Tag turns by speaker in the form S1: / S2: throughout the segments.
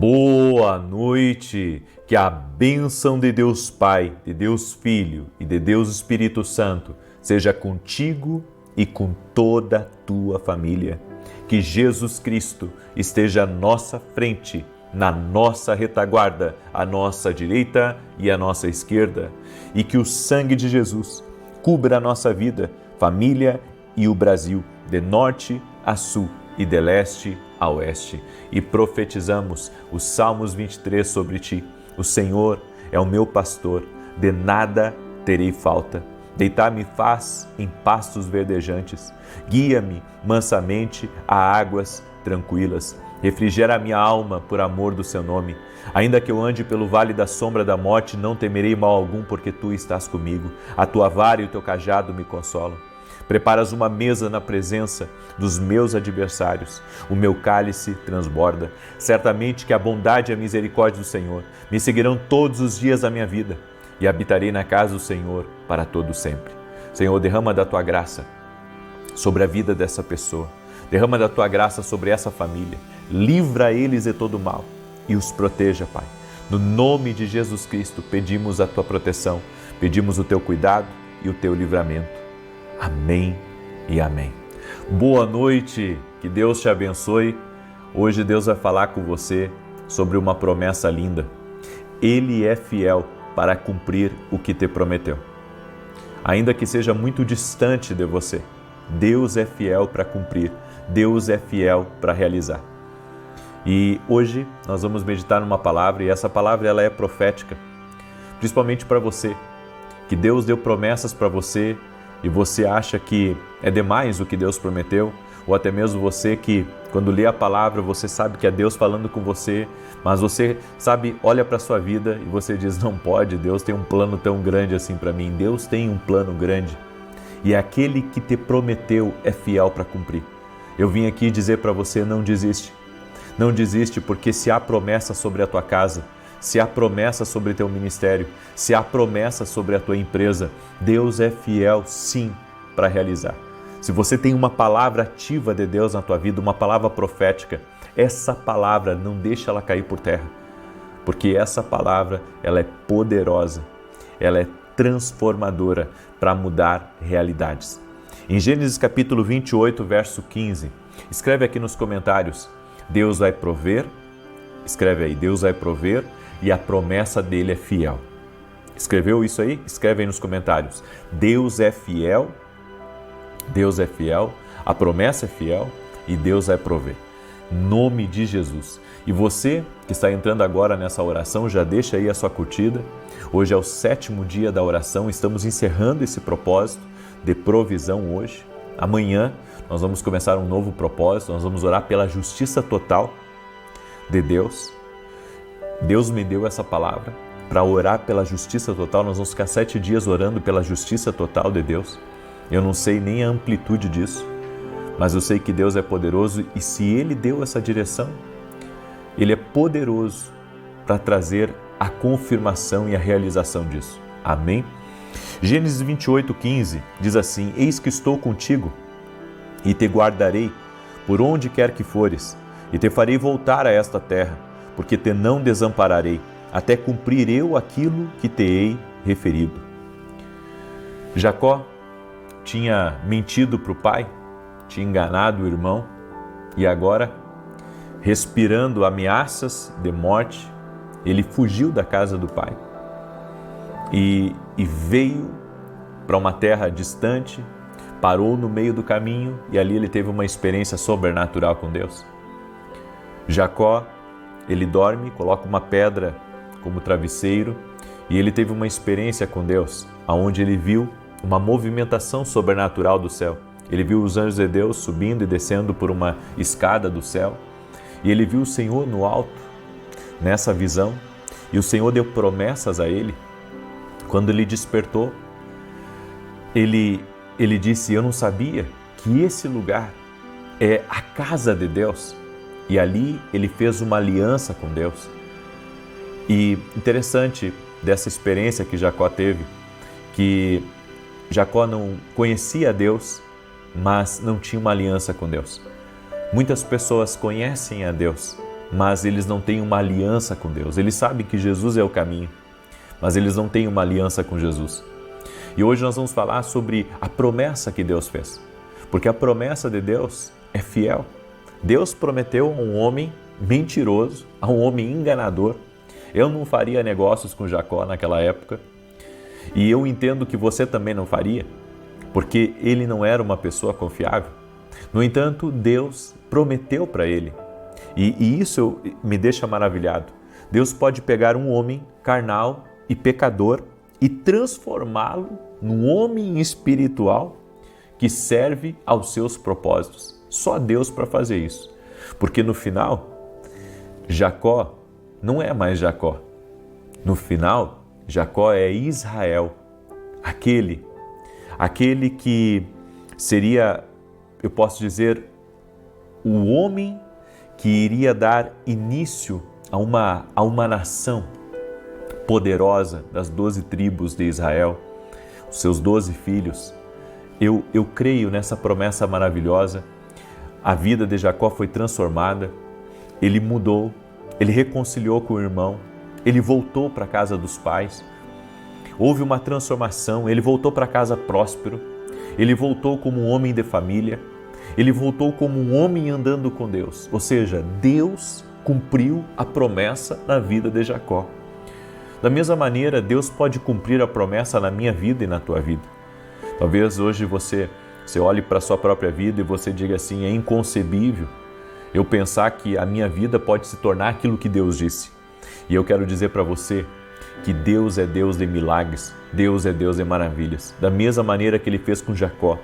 S1: Boa noite, que a bênção de Deus Pai, de Deus Filho e de Deus Espírito Santo seja contigo e com toda a tua família. Que Jesus Cristo esteja à nossa frente, na nossa retaguarda, à nossa direita e à nossa esquerda, e que o sangue de Jesus cubra a nossa vida, família e o Brasil, de norte a sul e de leste a oeste. E profetizamos os Salmos 23 sobre ti. O Senhor é o meu pastor, de nada terei falta. Deitar-me faz em pastos verdejantes. Guia-me mansamente a águas tranquilas. Refrigera a minha alma por amor do seu nome. Ainda que eu ande pelo vale da sombra da morte, não temerei mal algum, porque tu estás comigo. A tua vara e o teu cajado me consolam. Preparas uma mesa na presença dos meus adversários. O meu cálice transborda. Certamente que a bondade e a misericórdia do Senhor me seguirão todos os dias da minha vida, e habitarei na casa do Senhor para todo sempre. Senhor, derrama da tua graça sobre a vida dessa pessoa. Derrama da tua graça sobre essa família. Livra eles de todo mal e os proteja, Pai. No nome de Jesus Cristo, pedimos a tua proteção, pedimos o teu cuidado e o teu livramento. Amém e amém. Boa noite, que Deus te abençoe. Hoje Deus vai falar com você sobre uma promessa linda. Ele é fiel para cumprir o que te prometeu. Ainda que seja muito distante de você, Deus é fiel para cumprir, Deus é fiel para realizar. E hoje nós vamos meditar numa palavra, e essa palavra ela é profética, principalmente para você, que Deus deu promessas para você e você acha que é demais o que Deus prometeu, ou até mesmo você que, quando lê a palavra, você sabe que é Deus falando com você, mas você sabe, olha para a sua vida e você diz, não pode, Deus tem um plano tão grande assim para mim. Deus tem um plano grande e aquele que te prometeu é fiel para cumprir. Eu vim aqui dizer para você, não desiste. Não desiste, porque se há promessa sobre a tua casa, se há promessa sobre teu ministério, se há promessa sobre a tua empresa, Deus é fiel sim para realizar. Se você tem uma palavra ativa de Deus na tua vida, uma palavra profética, essa palavra não deixa ela cair por terra, porque essa palavra ela é poderosa, ela é transformadora para mudar realidades. Em Gênesis capítulo 28, verso 15, escreve aqui nos comentários, Deus vai prover, escreve aí, Deus vai prover e a promessa dele é fiel. Escreveu isso aí? Escreve aí nos comentários. Deus é fiel, a promessa é fiel e Deus vai prover. Nome de Jesus. E você que está entrando agora nessa oração, já deixa aí a sua curtida. Hoje é o 7º dia da oração, estamos encerrando esse propósito de provisão hoje. Amanhã nós vamos começar um novo propósito, nós vamos orar pela justiça total de Deus. Deus me deu essa palavra para orar pela justiça total. Nós vamos ficar 7 dias orando pela justiça total de Deus. Eu não sei nem a amplitude disso, mas eu sei que Deus é poderoso e se Ele deu essa direção, Ele é poderoso para trazer a confirmação e a realização disso. Amém? Gênesis 28:15 diz assim, eis que estou contigo e te guardarei por onde quer que fores e te farei voltar a esta terra, porque te não desampararei, até cumprir eu aquilo que te hei referido. Jacó tinha mentido para o pai, tinha enganado o irmão, e agora, respirando ameaças de morte, ele fugiu da casa do pai e veio para uma terra distante, parou no meio do caminho e ali ele teve uma experiência sobrenatural com Deus. Jacó, ele dorme, coloca uma pedra como travesseiro e ele teve uma experiência com Deus, onde ele viu uma movimentação sobrenatural do céu. Ele viu os anjos de Deus subindo e descendo por uma escada do céu e ele viu o Senhor no alto, nessa visão, e o Senhor deu promessas a ele. Quando ele despertou, ele disse, eu não sabia que esse lugar é a casa de Deus. E ali ele fez uma aliança com Deus. E interessante dessa experiência que Jacó teve, que Jacó não conhecia Deus, mas não tinha uma aliança com Deus. Muitas pessoas conhecem a Deus, mas eles não têm uma aliança com Deus. Eles sabem que Jesus é o caminho, mas eles não têm uma aliança com Jesus. E hoje nós vamos falar sobre a promessa que Deus fez, porque a promessa de Deus é fiel. Deus prometeu a um homem mentiroso, a um homem enganador. Eu não faria negócios com Jacó naquela época, e eu entendo que você também não faria, porque ele não era uma pessoa confiável. No entanto, Deus prometeu para ele, e isso me deixa maravilhado. Deus pode pegar um homem carnal e pecador e transformá-lo num homem espiritual que serve aos seus propósitos. Só Deus para fazer isso. Porque no final, Jacó não é mais Jacó. No final, Jacó é Israel. Aquele que seria, eu posso dizer, o homem que iria dar início a uma nação poderosa das 12 tribos de Israel, os seus 12 filhos. Eu creio nessa promessa maravilhosa. A vida de Jacó foi transformada, ele mudou, ele reconciliou com o irmão, ele voltou para a casa dos pais, houve uma transformação, ele voltou para casa próspero, ele voltou como um homem de família, ele voltou como um homem andando com Deus, ou seja, Deus cumpriu a promessa na vida de Jacó. Da mesma maneira, Deus pode cumprir a promessa na minha vida e na tua vida. Talvez hoje você olhe para a sua própria vida e você diga assim: é inconcebível eu pensar que a minha vida pode se tornar aquilo que Deus disse. E eu quero dizer para você que Deus é Deus de milagres, Deus é Deus de maravilhas. Da mesma maneira que Ele fez com Jacó,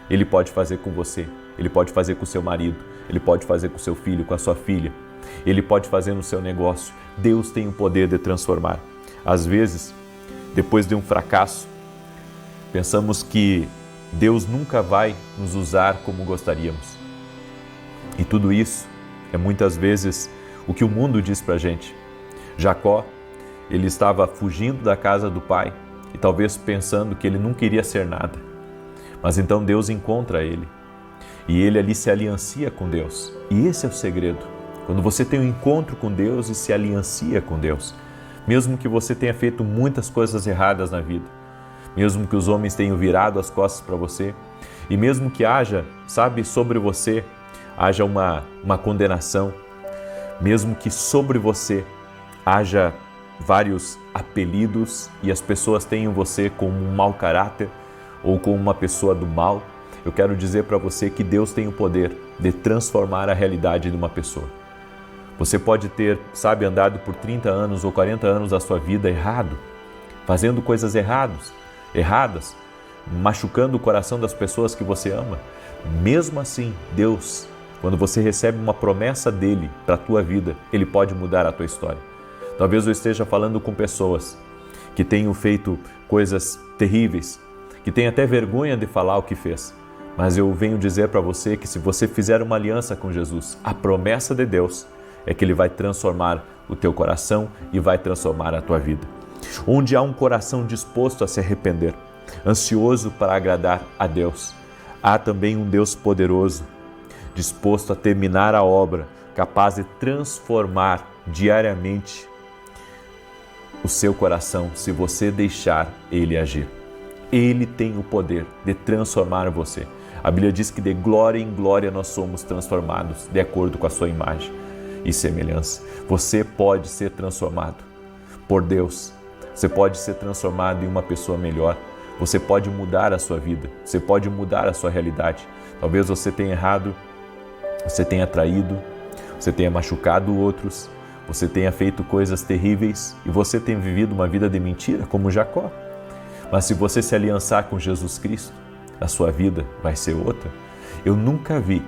S1: Ele pode fazer com você, Ele pode fazer com o seu marido, Ele pode fazer com o seu filho, com a sua filha, Ele pode fazer no seu negócio. Deus tem o poder de transformar. Às vezes, depois de um fracasso, pensamos que Deus nunca vai nos usar como gostaríamos. E tudo isso é muitas vezes o que o mundo diz pra gente. Jacó, ele estava fugindo da casa do pai e talvez pensando que ele não queria ser nada. Mas então Deus encontra ele e ele ali se aliancia com Deus. E esse é o segredo. Quando você tem um encontro com Deus e se aliancia com Deus, mesmo que você tenha feito muitas coisas erradas na vida, mesmo que os homens tenham virado as costas para você, e mesmo que haja, sobre você, haja uma condenação, mesmo que sobre você haja vários apelidos e as pessoas tenham você como um mau caráter ou como uma pessoa do mal, eu quero dizer para você que Deus tem o poder de transformar a realidade de uma pessoa. Você pode ter, andado por 30 anos ou 40 anos da sua vida errado, fazendo coisas erradas, machucando o coração das pessoas que você ama. Mesmo assim, Deus, quando você recebe uma promessa dele para a tua vida, ele pode mudar a tua história. Talvez eu esteja falando com pessoas que tenham feito coisas terríveis, que têm até vergonha de falar o que fez. Mas eu venho dizer para você que se você fizer uma aliança com Jesus, a promessa de Deus é que Ele vai transformar o teu coração e vai transformar a tua vida. Onde há um coração disposto a se arrepender, ansioso para agradar a Deus, há também um Deus poderoso, disposto a terminar a obra, capaz de transformar diariamente o seu coração, se você deixar Ele agir. Ele tem o poder de transformar você. A Bíblia diz que de glória em glória nós somos transformados de acordo com a sua imagem e semelhança. Você pode ser transformado por Deus. Você pode ser transformado em uma pessoa melhor. Você pode mudar a sua vida. Você pode mudar a sua realidade. Talvez você tenha errado, você tenha traído, você tenha machucado outros, você tenha feito coisas terríveis e você tenha vivido uma vida de mentira, como Jacó. Mas se você se aliançar com Jesus Cristo, a sua vida vai ser outra. Eu nunca vi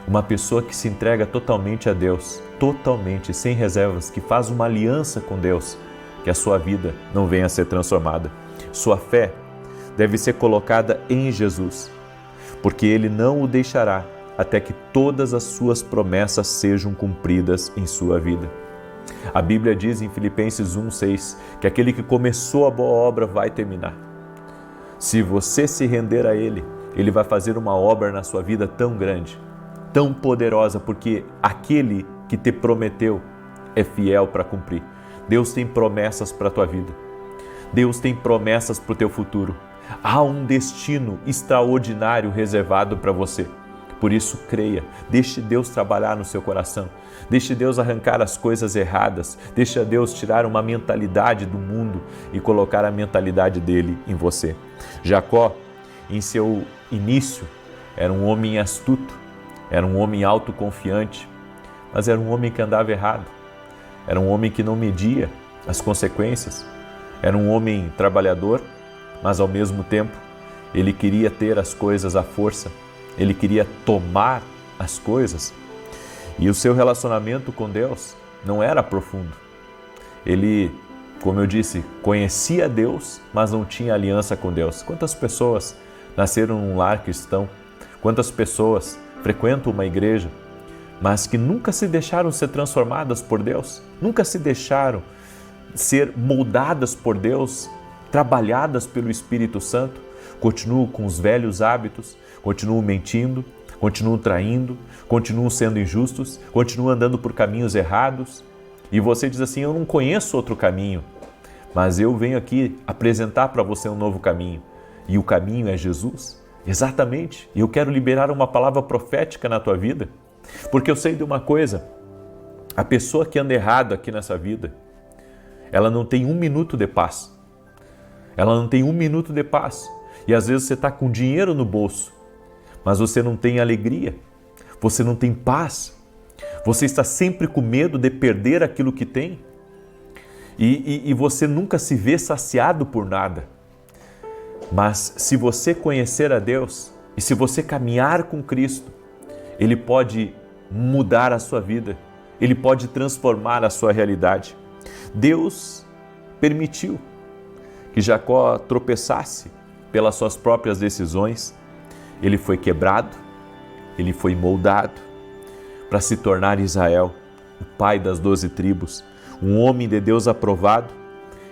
S1: uma pessoa que se entrega totalmente a Deus, totalmente, sem reservas, que faz uma aliança com Deus, que a sua vida não venha a ser transformada. Sua fé deve ser colocada em Jesus, porque Ele não o deixará até que todas as suas promessas sejam cumpridas em sua vida. A Bíblia diz em Filipenses 1:6 que aquele que começou a boa obra vai terminar. Se você se render a Ele, Ele vai fazer uma obra na sua vida tão grande, tão poderosa, porque aquele que te prometeu é fiel para cumprir. Deus tem promessas para a tua vida. Deus tem promessas para o teu futuro. Há um destino extraordinário reservado para você. Por isso, creia. Deixe Deus trabalhar no seu coração. Deixe Deus arrancar as coisas erradas. Deixe Deus tirar uma mentalidade do mundo e colocar a mentalidade dele em você. Jacó, em seu início, era um homem astuto, era um homem autoconfiante, mas era um homem que andava errado. Era um homem que não media as consequências. Era um homem trabalhador, mas ao mesmo tempo ele queria ter as coisas à força. Ele queria tomar as coisas. E o seu relacionamento com Deus não era profundo. Ele, como eu disse, conhecia Deus, mas não tinha aliança com Deus. Quantas pessoas nasceram num lar cristão? Quantas pessoas frequentam uma igreja, mas que nunca se deixaram ser transformadas por Deus? Nunca se deixaram ser moldadas por Deus, trabalhadas pelo Espírito Santo? Continuam com os velhos hábitos, continuam mentindo, continuam traindo, continuam sendo injustos, continuam andando por caminhos errados. E você diz assim: eu não conheço outro caminho, mas eu venho aqui apresentar para você um novo caminho. E o caminho é Jesus? Exatamente. E eu quero liberar uma palavra profética na tua vida, porque eu sei de uma coisa: a pessoa que anda errado aqui nessa vida, ela não tem um minuto de paz. Ela não tem um minuto de paz. E às vezes você está com dinheiro no bolso, mas você não tem alegria, você não tem paz, você está sempre com medo de perder aquilo que tem e você nunca se vê saciado por nada. Mas se você conhecer a Deus e se você caminhar com Cristo, Ele pode mudar a sua vida, Ele pode transformar a sua realidade. Deus permitiu que Jacó tropeçasse pelas suas próprias decisões. Ele foi quebrado, ele foi moldado para se tornar Israel, o pai das 12 tribos, um homem de Deus aprovado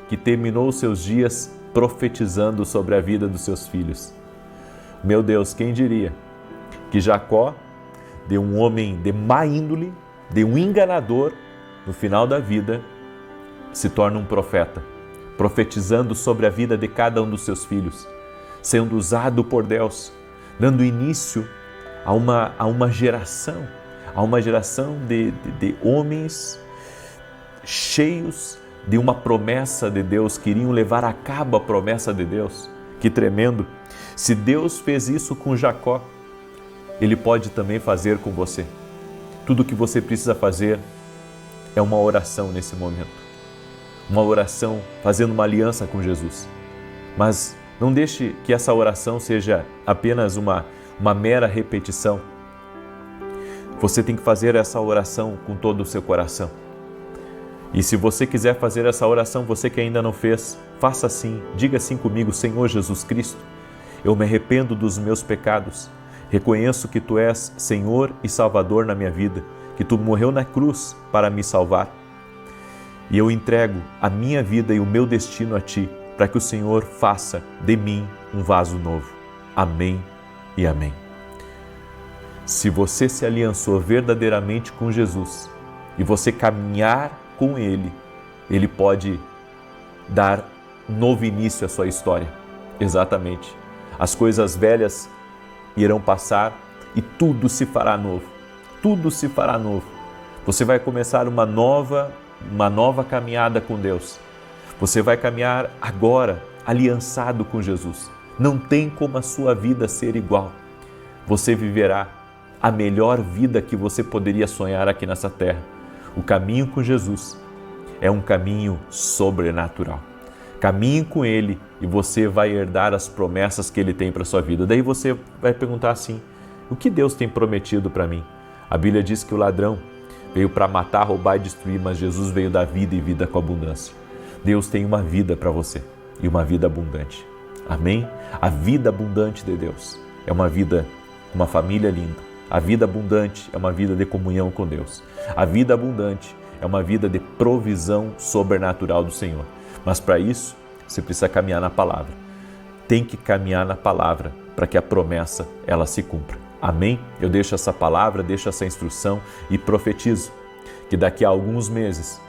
S1: que terminou seus dias profetizando sobre a vida dos seus filhos. Meu Deus, quem diria que Jacó, de um homem de má índole, de um enganador, no final da vida, se torna um profeta, profetizando sobre a vida de cada um dos seus filhos, sendo usado por Deus, dando início a uma geração de homens cheios de uma promessa de Deus, que iriam levar a cabo a promessa de Deus. Que tremendo! Se Deus fez isso com Jacó, Ele pode também fazer com você. Tudo o que você precisa fazer é uma oração nesse momento. Uma oração fazendo uma aliança com Jesus. Mas não deixe que essa oração seja apenas uma mera repetição. Você tem que fazer essa oração com todo o seu coração. E se você quiser fazer essa oração, você que ainda não fez, faça assim, diga assim comigo: Senhor Jesus Cristo, eu me arrependo dos meus pecados, reconheço que Tu és Senhor e Salvador na minha vida, que Tu morreu na cruz para me salvar. E eu entrego a minha vida e o meu destino a Ti, para que o Senhor faça de mim um vaso novo. Amém e amém. Se você se aliançou verdadeiramente com Jesus e você caminhar com Ele, Ele pode dar um novo início à sua história. Exatamente. As coisas velhas irão passar e tudo se fará novo. Tudo se fará novo. Você vai começar uma nova caminhada com Deus. Você vai caminhar agora aliançado com Jesus. Não tem como a sua vida ser igual. Você viverá a melhor vida que você poderia sonhar aqui nessa terra. O caminho com Jesus é um caminho sobrenatural. Caminhe com Ele e você vai herdar as promessas que Ele tem para a sua vida. Daí você vai perguntar assim: o que Deus tem prometido para mim? A Bíblia diz que o ladrão veio para matar, roubar e destruir, mas Jesus veio dar vida e vida com abundância. Deus tem uma vida para você e uma vida abundante. Amém? A vida abundante de Deus é uma vida com uma família linda. A vida abundante é uma vida de comunhão com Deus. A vida abundante é uma vida de provisão sobrenatural do Senhor. Mas para isso, você precisa caminhar na palavra. Tem que caminhar na palavra para que a promessa ela se cumpra. Amém? Eu deixo essa palavra, deixo essa instrução e profetizo. que daqui a alguns meses,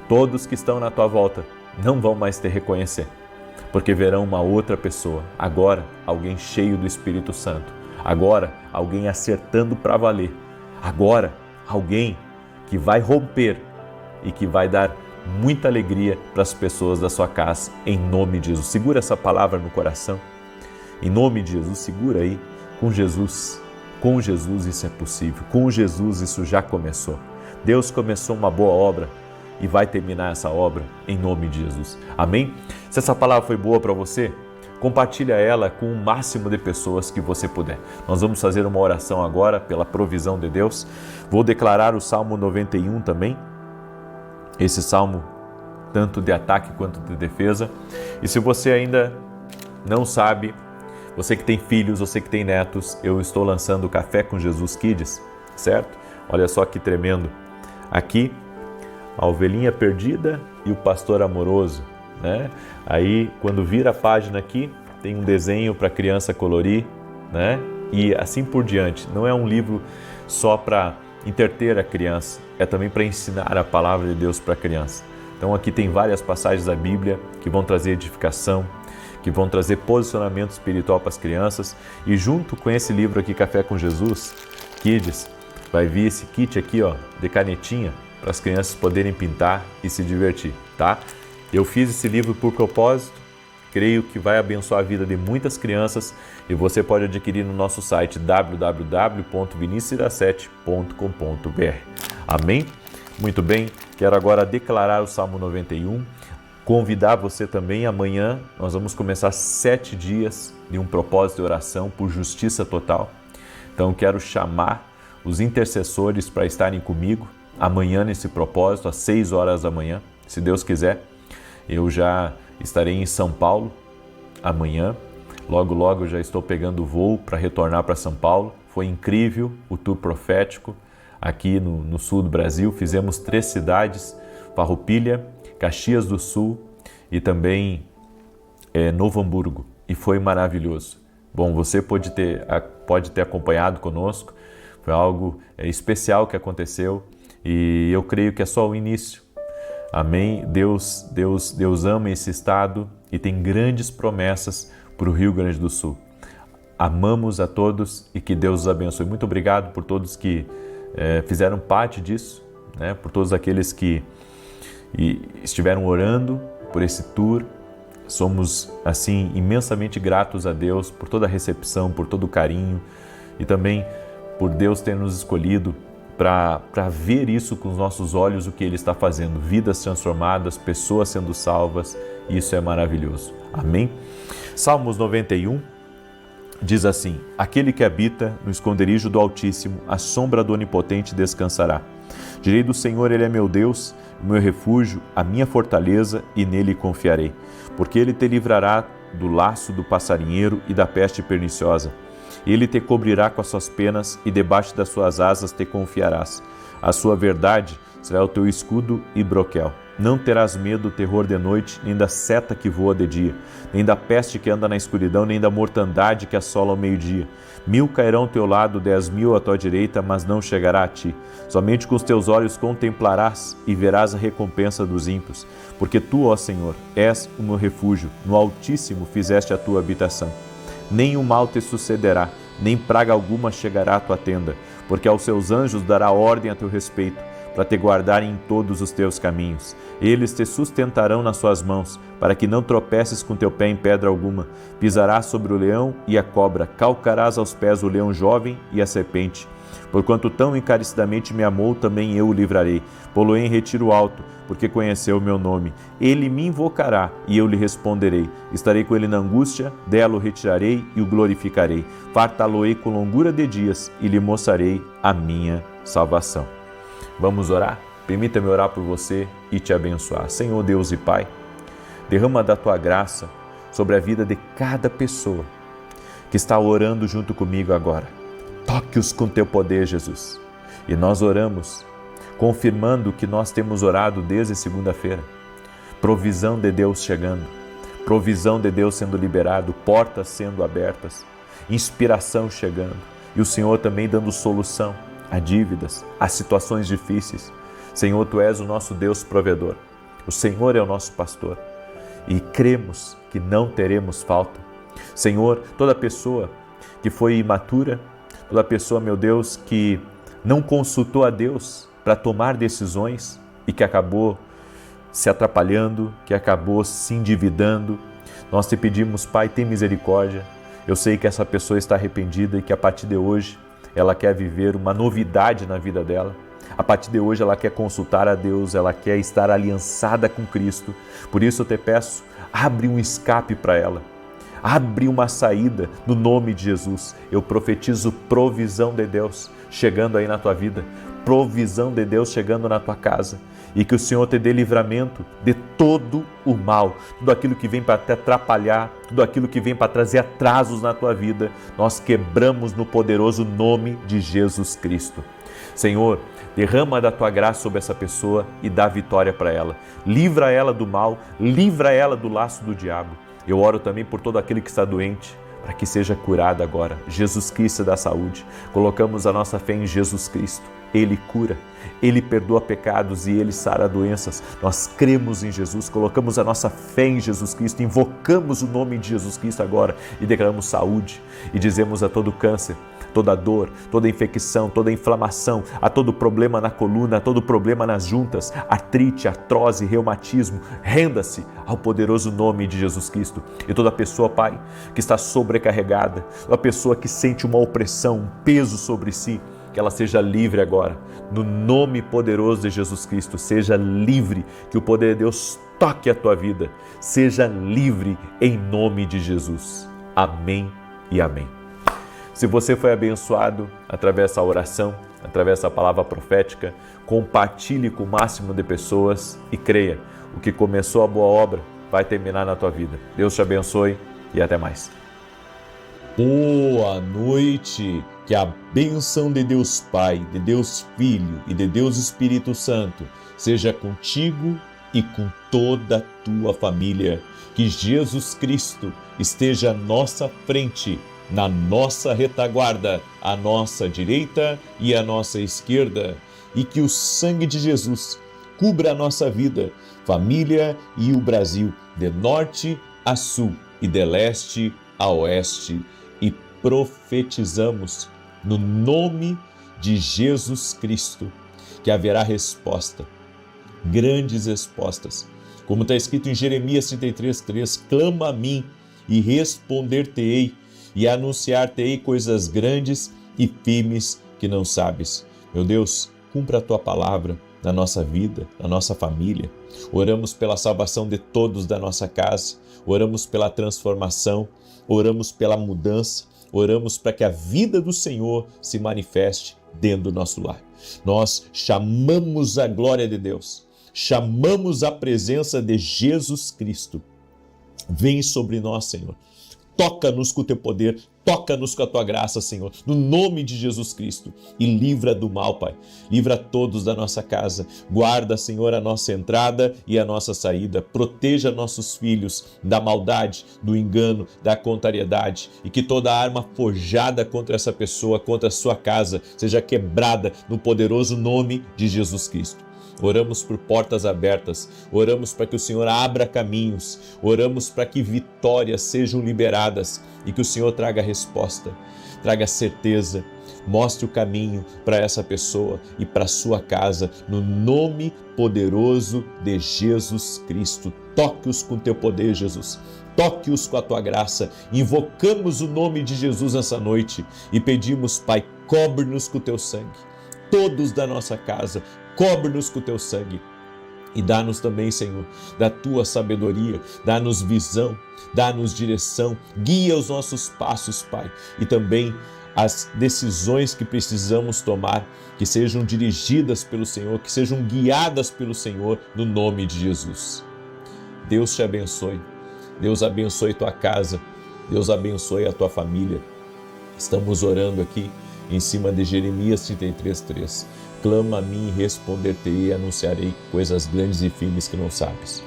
S1: todos que estão na tua volta não vão mais te reconhecer, porque verão uma outra pessoa, agora alguém cheio do Espírito Santo, agora alguém acertando para valer, agora alguém que vai romper e que vai dar muita alegria para as pessoas da sua casa, em nome de Jesus. Segura essa palavra no coração, em nome de Jesus, segura aí. Com Jesus isso é possível, com Jesus isso já começou. Deus começou uma boa obra e vai terminar essa obra em nome de Jesus. Amém? Se essa palavra foi boa para você, compartilha ela com o máximo de pessoas que você puder. Nós vamos fazer uma oração agora pela provisão de Deus. Vou declarar o Salmo 91 também, esse salmo tanto de ataque quanto de defesa. E se você ainda não sabe, você que tem filhos, você que tem netos, eu estou lançando o Café com Jesus Kids, certo? Olha só que tremendo. Aqui, a ovelhinha perdida e o pastor amoroso, né? Aí, quando vira a página aqui, tem um desenho para a criança colorir, né? E assim por diante. Não é um livro só para entreter a criança, é também para ensinar a palavra de Deus para a criança. Então aqui tem várias passagens da Bíblia que vão trazer edificação, que vão trazer posicionamento espiritual para as crianças. E junto com esse livro aqui, Café com Jesus Kids, vai vir esse kit aqui, ó, de canetinha, para as crianças poderem pintar e se divertir, tá? Eu fiz esse livro por propósito, creio que vai abençoar a vida de muitas crianças e você pode adquirir no nosso site www.vinicius17.com.br. Amém? Muito bem, quero agora declarar o Salmo 91, convidar você também. Amanhã nós vamos começar 7 dias de um propósito de oração por justiça total. Então quero chamar os intercessores para estarem comigo amanhã nesse propósito, às 6 horas da manhã, se Deus quiser. Eu já estarei em São Paulo amanhã, logo eu já estou pegando o voo para retornar para São Paulo. Foi incrível o tour profético aqui no sul do Brasil, fizemos 3 cidades, Farroupilha, Caxias do Sul e também Novo Hamburgo, e foi maravilhoso. Bom, você pode ter acompanhado conosco, foi algo especial que aconteceu e eu creio que é só o início. Amém? Deus ama esse estado e tem grandes promessas para o Rio Grande do Sul. Amamos a todos e que Deus os abençoe. Muito obrigado por todos que fizeram parte disso, né? Por todos aqueles que estiveram orando por esse tour. Somos, assim, imensamente gratos a Deus por toda a recepção, por todo o carinho e também por Deus ter nos escolhido para ver isso com os nossos olhos, o que Ele está fazendo. Vidas transformadas, pessoas sendo salvas, isso é maravilhoso. Amém? Salmos 91 diz assim: aquele que habita no esconderijo do Altíssimo, a sombra do Onipotente descansará. Direi do Senhor, Ele é meu Deus, o meu refúgio, a minha fortaleza, e nele confiarei. Porque Ele te livrará do laço do passarinheiro e da peste perniciosa. Ele te cobrirá com as suas penas e debaixo das suas asas te confiarás. A sua verdade será o teu escudo e broquel. Não terás medo do terror de noite, nem da seta que voa de dia, nem da peste que anda na escuridão, nem da mortandade que assola ao meio-dia. 1000 cairão ao teu lado, 10.000 à tua direita, mas não chegará a ti. Somente com os teus olhos contemplarás e verás a recompensa dos ímpios. Porque tu, ó Senhor, és o meu refúgio, no Altíssimo fizeste a tua habitação. Nenhum mal te sucederá, nem praga alguma chegará à tua tenda, porque aos seus anjos dará ordem a teu respeito, para te guardarem em todos os teus caminhos. Eles te sustentarão nas suas mãos, para que não tropeces com teu pé em pedra alguma. Pisarás sobre o leão e a cobra, calcarás aos pés o leão jovem e a serpente. Porquanto tão encarecidamente me amou, também eu o livrarei. Pô-lo-ei em retiro alto, porque conheceu o meu nome. Ele me invocará e eu lhe responderei. Estarei com ele na angústia, dela o retirarei e o glorificarei. Fartá-lo-ei com longura de dias e lhe mostrarei a minha salvação. Vamos orar? Permita-me orar por você e te abençoar. Senhor Deus e Pai, derrama da tua graça sobre a vida de cada pessoa que está orando junto comigo agora. Toque-os com teu poder, Jesus. E nós oramos, confirmando o que nós temos orado desde segunda-feira. Provisão de Deus chegando, provisão de Deus sendo liberado, portas sendo abertas, inspiração chegando. E o Senhor também dando solução a dívidas, a situações difíceis. Senhor, Tu és o nosso Deus provedor. O Senhor é o nosso pastor e cremos que não teremos falta. Senhor, toda pessoa que foi imatura, toda pessoa, meu Deus, que não consultou a Deus para tomar decisões e que acabou se atrapalhando, que acabou se endividando, nós Te pedimos, Pai, tem misericórdia. Eu sei que essa pessoa está arrependida e que a partir de hoje ela quer viver uma novidade na vida dela. A partir de hoje ela quer consultar a Deus, ela quer estar aliançada com Cristo. Por isso eu Te peço, abre um escape para ela. Abre uma saída no nome de Jesus. Eu profetizo provisão de Deus chegando aí na tua vida, provisão de Deus chegando na tua casa, e que o Senhor te dê livramento de todo o mal, tudo aquilo que vem para te atrapalhar, tudo aquilo que vem para trazer atrasos na tua vida, nós quebramos no poderoso nome de Jesus Cristo. Senhor, derrama da tua graça sobre essa pessoa e dá vitória para ela. Livra ela do mal, livra ela do laço do diabo. Eu oro também por todo aquele que está doente, para que seja curado agora. Jesus Cristo dá saúde. Colocamos a nossa fé em Jesus Cristo. Ele cura, Ele perdoa pecados e Ele sara doenças. Nós cremos em Jesus, colocamos a nossa fé em Jesus Cristo, invocamos o nome de Jesus Cristo agora e declaramos saúde e dizemos a todo câncer, toda dor, toda infecção, toda inflamação, a todo problema na coluna, a todo problema nas juntas, artrite, artrose, reumatismo, renda-se ao poderoso nome de Jesus Cristo. E toda pessoa, Pai, que está sobrecarregada, a pessoa que sente uma opressão, um peso sobre si, que ela seja livre agora, no nome poderoso de Jesus Cristo. Seja livre, que o poder de Deus toque a tua vida. Seja livre em nome de Jesus. Amém e amém. Se você foi abençoado através dessa oração, através dessa palavra profética, compartilhe com o máximo de pessoas e creia, o que começou a boa obra vai terminar na tua vida. Deus te abençoe e até mais. Boa noite! Que a bênção de Deus Pai, de Deus Filho e de Deus Espírito Santo seja contigo e com toda a tua família. Que Jesus Cristo esteja à nossa frente, na nossa retaguarda, à nossa direita e à nossa esquerda. E que o sangue de Jesus cubra a nossa vida, família e o Brasil, de norte a sul e de leste a oeste. E profetizamos no nome de Jesus Cristo que haverá resposta, grandes respostas. Como está escrito em Jeremias 33:3, clama a mim e responder-te-ei e anunciar-te-ei coisas grandes e firmes que não sabes. Meu Deus, cumpra a tua palavra na nossa vida, na nossa família. Oramos pela salvação de todos da nossa casa, oramos pela transformação, oramos pela mudança, oramos para que a vida do Senhor se manifeste dentro do nosso lar. Nós chamamos a glória de Deus, chamamos a presença de Jesus Cristo. Vem sobre nós, Senhor. Toca-nos com o teu poder, toca-nos com a tua graça, Senhor, no nome de Jesus Cristo. E livra do mal, Pai. Livra todos da nossa casa. Guarda, Senhor, a nossa entrada e a nossa saída. Proteja nossos filhos da maldade, do engano, da contrariedade. E que toda arma forjada contra essa pessoa, contra a sua casa, seja quebrada no poderoso nome de Jesus Cristo. Oramos por portas abertas, oramos para que o Senhor abra caminhos, oramos para que vitórias sejam liberadas e que o Senhor traga resposta, traga certeza, mostre o caminho para essa pessoa e para a sua casa, no nome poderoso de Jesus Cristo. Toque-os com teu poder, Jesus. Toque-os com a tua graça. Invocamos o nome de Jesus nessa noite e pedimos, Pai, cobre-nos com o teu sangue. Todos da nossa casa, cobre-nos com o teu sangue e dá-nos também, Senhor, da tua sabedoria, dá-nos visão, dá-nos direção, guia os nossos passos, Pai, e também as decisões que precisamos tomar, que sejam dirigidas pelo Senhor, que sejam guiadas pelo Senhor, no nome de Jesus. Deus te abençoe, Deus abençoe tua casa, Deus abençoe a tua família. Estamos orando aqui em cima de Jeremias 33:3. Clama a mim e responder-te-ei e anunciarei coisas grandes e firmes que não sabes.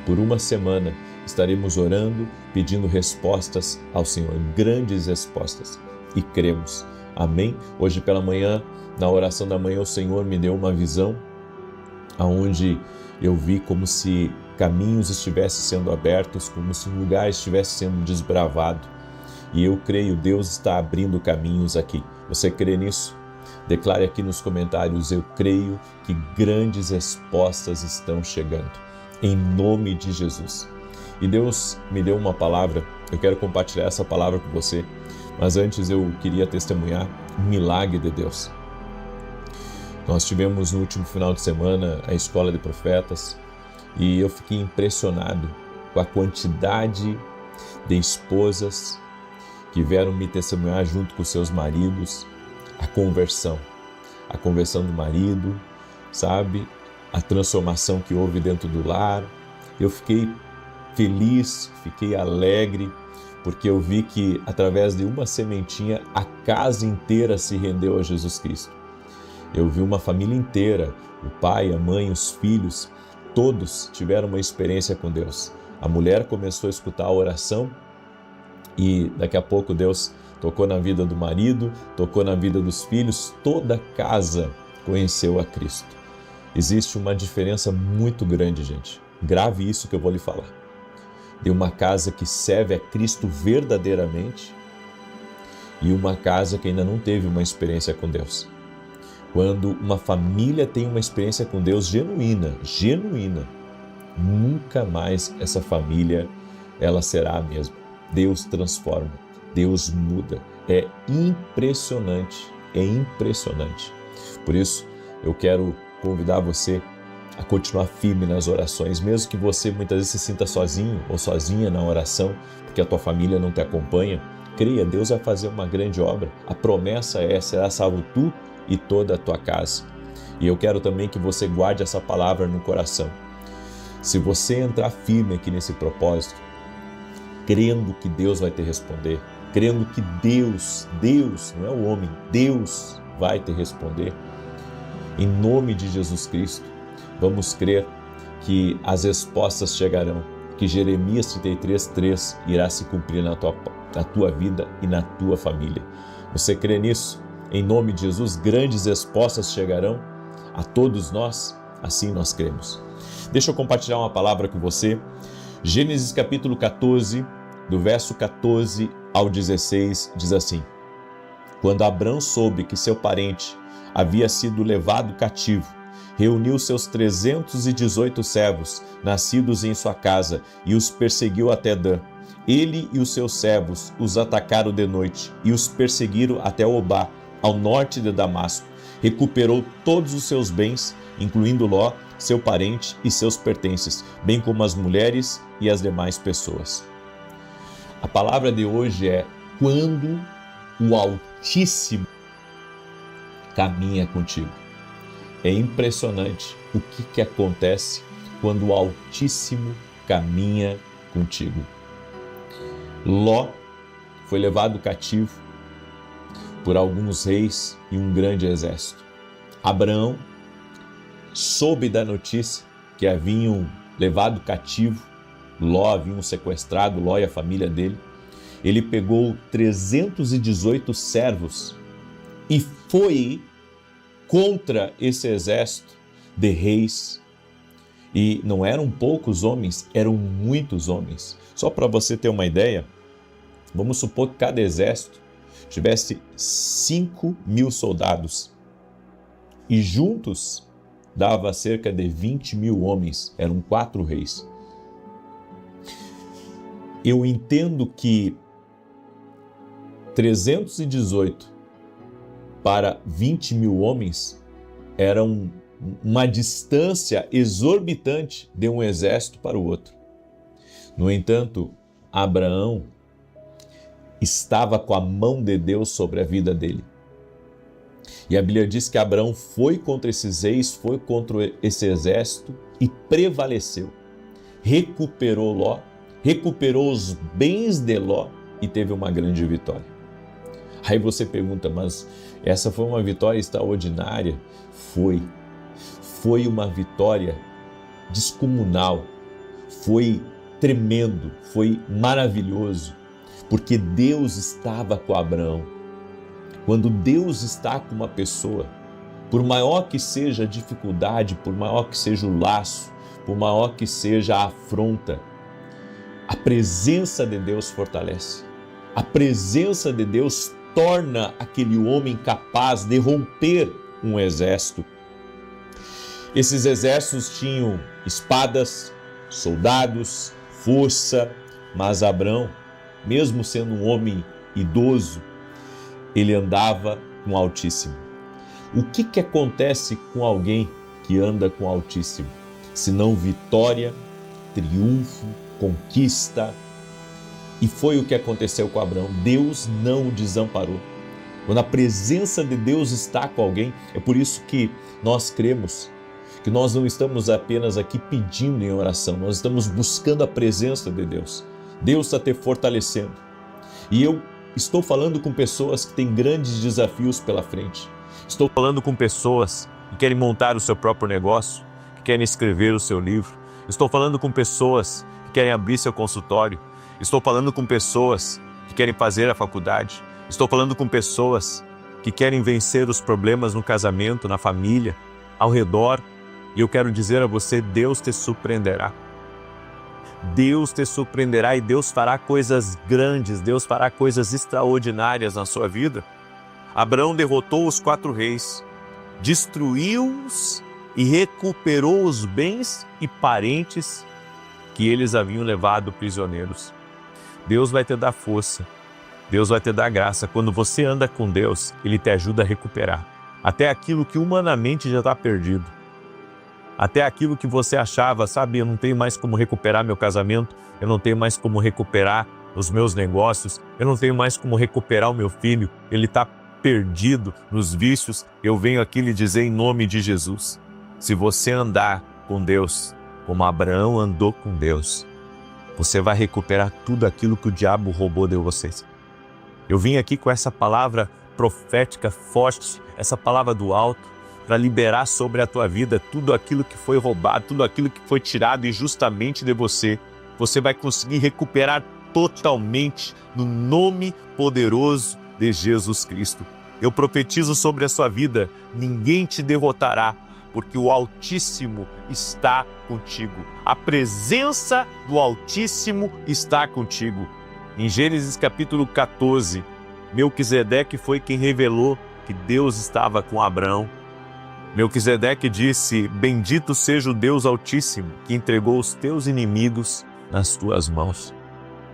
S1: Por uma semana estaremos orando, pedindo respostas ao Senhor, grandes respostas, e cremos. Amém? Hoje pela manhã, na oração da manhã, o Senhor me deu uma visão aonde eu vi como se caminhos estivessem sendo abertos, como se um lugar estivesse sendo desbravado. E eu creio, Deus está abrindo caminhos aqui. Você crê nisso? Declare aqui nos comentários, eu creio que grandes respostas estão chegando, em nome de Jesus. E Deus me deu uma palavra, eu quero compartilhar essa palavra com você, mas antes eu queria testemunhar um milagre de Deus. Nós tivemos no último final de semana a Escola de Profetas e eu fiquei impressionado com a quantidade de esposas que vieram me testemunhar junto com seus maridos a conversão do marido, sabe? A transformação que houve dentro do lar. Eu fiquei feliz, fiquei alegre, porque eu vi que através de uma sementinha a casa inteira se rendeu a Jesus Cristo. Eu vi uma família inteira, o pai, a mãe, os filhos, todos tiveram uma experiência com Deus. A mulher começou a escutar a oração e daqui a pouco Deus tocou na vida do marido, tocou na vida dos filhos, toda a casa conheceu a Cristo. Existe uma diferença muito grande, gente. Grave isso que eu vou lhe falar. De uma casa que serve a Cristo verdadeiramente e uma casa que ainda não teve uma experiência com Deus. Quando uma família tem uma experiência com Deus genuína, nunca mais essa família ela será a mesma. Deus transforma, Deus muda. É impressionante. Por isso, eu quero convidar você a continuar firme nas orações, mesmo que você muitas vezes se sinta sozinho ou sozinha na oração, porque a tua família não te acompanha. Creia, Deus vai fazer uma grande obra. A promessa é, será salvo tu e toda a tua casa. E eu quero também que você guarde essa palavra no coração. Se você entrar firme aqui nesse propósito, crendo que Deus vai te responder, crendo que Deus, não é o homem, Deus vai te responder, em nome de Jesus Cristo, vamos crer que as respostas chegarão, que Jeremias 33:3 irá se cumprir na tua vida e na tua família. Você crê nisso? Em nome de Jesus, grandes respostas chegarão a todos nós, assim nós cremos. Deixa eu compartilhar uma palavra com você. Gênesis capítulo 14, do verso 14 ao 16, diz assim: Quando Abrão soube que seu parente havia sido levado cativo, reuniu seus 318 servos, nascidos em sua casa, e os perseguiu até Dan. Ele e os seus servos os atacaram de noite e os perseguiram até Obá, ao norte de Damasco. Recuperou todos os seus bens, incluindo Ló, seu parente e seus pertences, bem como as mulheres e as demais pessoas. A palavra de hoje é: quando o Altíssimo caminha contigo. É impressionante o que acontece quando o Altíssimo caminha contigo. Ló foi levado cativo por alguns reis e um grande exército. Abraão soube da notícia que haviam levado cativo Ló, haviam sequestrado Ló e a família dele. Ele pegou 318 servos e foi contra esse exército de reis. E não eram poucos homens, eram muitos homens. Só para você ter uma ideia, vamos supor que cada exército tivesse 5.000 soldados e juntos dava cerca de 20.000 homens, eram 4 reis. Eu entendo que 318 para 20.000 homens era uma distância exorbitante de um exército para o outro. No entanto, Abraão estava com a mão de Deus sobre a vida dele. E a Bíblia diz que Abraão foi contra esses reis, foi contra esse exército e prevaleceu. Recuperou Ló, recuperou os bens de Ló e teve uma grande vitória. Aí você pergunta, mas essa foi uma vitória extraordinária? Foi uma vitória descomunal, foi tremendo, foi maravilhoso, porque Deus estava com Abraão. Quando Deus está com uma pessoa, Por maior que seja a dificuldade, por maior que seja o laço, por maior que seja a afronta, a presença de Deus fortalece. A presença de Deus torna aquele homem capaz de romper um exército. Esses exércitos tinham espadas, soldados, força, mas Abrão, mesmo sendo um homem idoso, ele andava com o Altíssimo. O que acontece com alguém que anda com o Altíssimo? Senão vitória, triunfo, conquista. E foi o que aconteceu com Abraão. Deus não o desamparou. Quando a presença de Deus está com alguém, é por isso que nós cremos que nós não estamos apenas aqui pedindo em oração, nós estamos buscando a presença de Deus. Deus está te fortalecendo. E eu estou falando com pessoas que têm grandes desafios pela frente. Estou falando com pessoas que querem montar o seu próprio negócio, que querem escrever o seu livro. Estou falando com pessoas que querem abrir seu consultório. Estou falando com pessoas que querem fazer a faculdade. Estou falando com pessoas que querem vencer os problemas no casamento, na família, ao redor. E eu quero dizer a você, Deus te surpreenderá. Deus te surpreenderá e Deus fará coisas grandes, Deus fará coisas extraordinárias na sua vida. Abraão derrotou os 4 reis, destruiu-os e recuperou os bens e parentes que eles haviam levado prisioneiros. Deus vai te dar força, Deus vai te dar graça. Quando você anda com Deus, Ele te ajuda a recuperar até aquilo que humanamente já está perdido. Até aquilo que você achava, sabe, eu não tenho mais como recuperar meu casamento, eu não tenho mais como recuperar os meus negócios, eu não tenho mais como recuperar o meu filho, ele está perdido nos vícios. Eu venho aqui lhe dizer em nome de Jesus, se você andar com Deus, como Abraão andou com Deus, você vai recuperar tudo aquilo que o diabo roubou de vocês. Eu vim aqui com essa palavra profética forte, essa palavra do alto, para liberar sobre a tua vida tudo aquilo que foi roubado, tudo aquilo que foi tirado injustamente de você. Você vai conseguir recuperar totalmente no nome poderoso de Jesus Cristo. Eu profetizo sobre a sua vida, ninguém te derrotará, porque o Altíssimo está contigo. A presença do Altíssimo está contigo. Em Gênesis capítulo 14, Melquisedeque foi quem revelou que Deus estava com Abraão. Melquisedeque disse, bendito seja o Deus Altíssimo, que entregou os teus inimigos nas tuas mãos.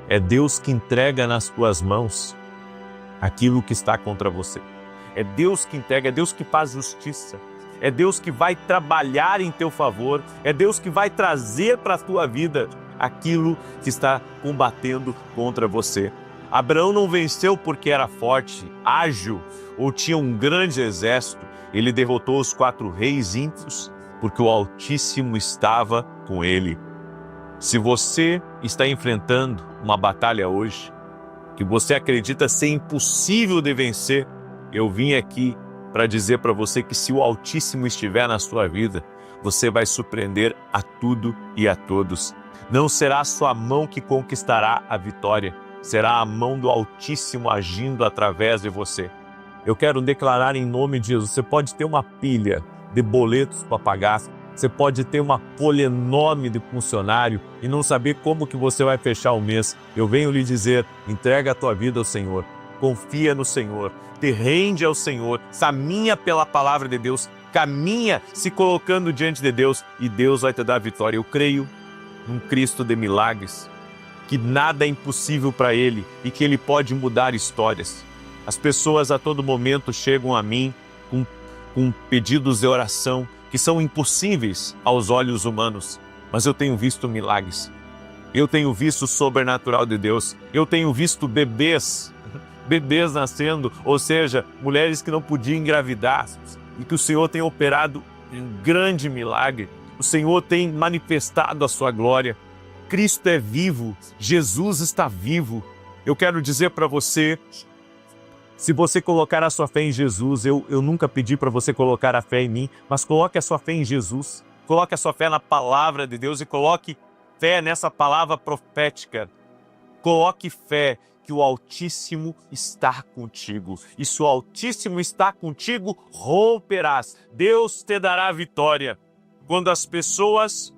S1: É Deus que entrega nas tuas mãos aquilo que está contra você. É Deus que entrega, é Deus que faz justiça. É Deus que vai trabalhar em teu favor. É Deus que vai trazer para a tua vida aquilo que está combatendo contra você. Abraão não venceu porque era forte, ágil ou tinha um grande exército. Ele derrotou os 4 reis ímpios porque o Altíssimo estava com ele. Se você está enfrentando uma batalha hoje, que você acredita ser impossível de vencer, eu vim aqui para dizer para você que se o Altíssimo estiver na sua vida, você vai surpreender a tudo e a todos. Não será a sua mão que conquistará a vitória, será a mão do Altíssimo agindo através de você. Eu quero declarar em nome de Jesus, você pode ter uma pilha de boletos para pagar, você pode ter uma folha enorme de funcionário e não saber como que você vai fechar o mês. Eu venho lhe dizer, entrega a tua vida ao Senhor, confia no Senhor, te rende ao Senhor, caminha pela palavra de Deus, caminha se colocando diante de Deus e Deus vai te dar a vitória. Eu creio num Cristo de milagres, que nada é impossível para Ele e que Ele pode mudar histórias. As pessoas a todo momento chegam a mim com pedidos de oração que são impossíveis aos olhos humanos, mas eu tenho visto milagres. Eu tenho visto o sobrenatural de Deus. Eu tenho visto bebês nascendo, ou seja, mulheres que não podiam engravidar e que o Senhor tem operado um grande milagre. O Senhor tem manifestado a sua glória. Cristo é vivo, Jesus está vivo. Eu quero dizer para você, se você colocar a sua fé em Jesus, eu nunca pedi para você colocar a fé em mim, mas coloque a sua fé em Jesus, coloque a sua fé na palavra de Deus e coloque fé nessa palavra profética. Coloque fé
S2: que o Altíssimo está contigo. E se o Altíssimo está contigo, romperás. Deus te dará vitória. Quando as pessoas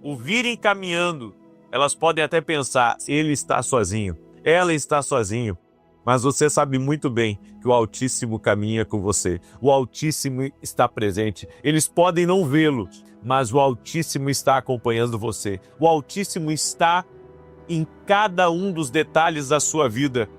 S2: o virem caminhando, elas podem até pensar, ele está sozinho, ela está sozinho. Mas você sabe muito bem que o Altíssimo caminha com você. O Altíssimo está presente. Eles podem não vê-lo, mas o Altíssimo está acompanhando você. O Altíssimo está em cada um dos detalhes da sua vida.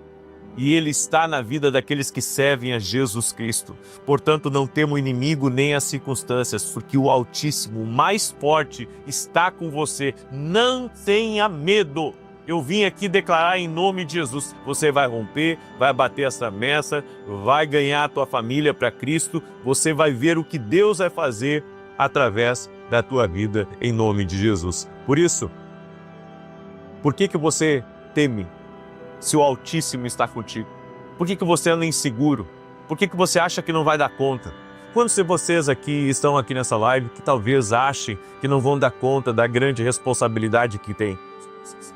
S2: E Ele está na vida daqueles que servem a Jesus Cristo. Portanto, não temo inimigo nem as circunstâncias, porque o Altíssimo, o mais forte, está com você. Não tenha medo. Eu vim aqui declarar em nome de Jesus. Você vai romper, vai bater essa meta, vai ganhar a tua família para Cristo. Você vai ver o que Deus vai fazer através da tua vida em nome de Jesus. Por isso, por que você teme se o Altíssimo está contigo? Por que você anda inseguro? Por que você acha que não vai dar conta? Quantos de vocês aqui estão aqui nessa live que talvez achem que não vão dar conta da grande responsabilidade que tem?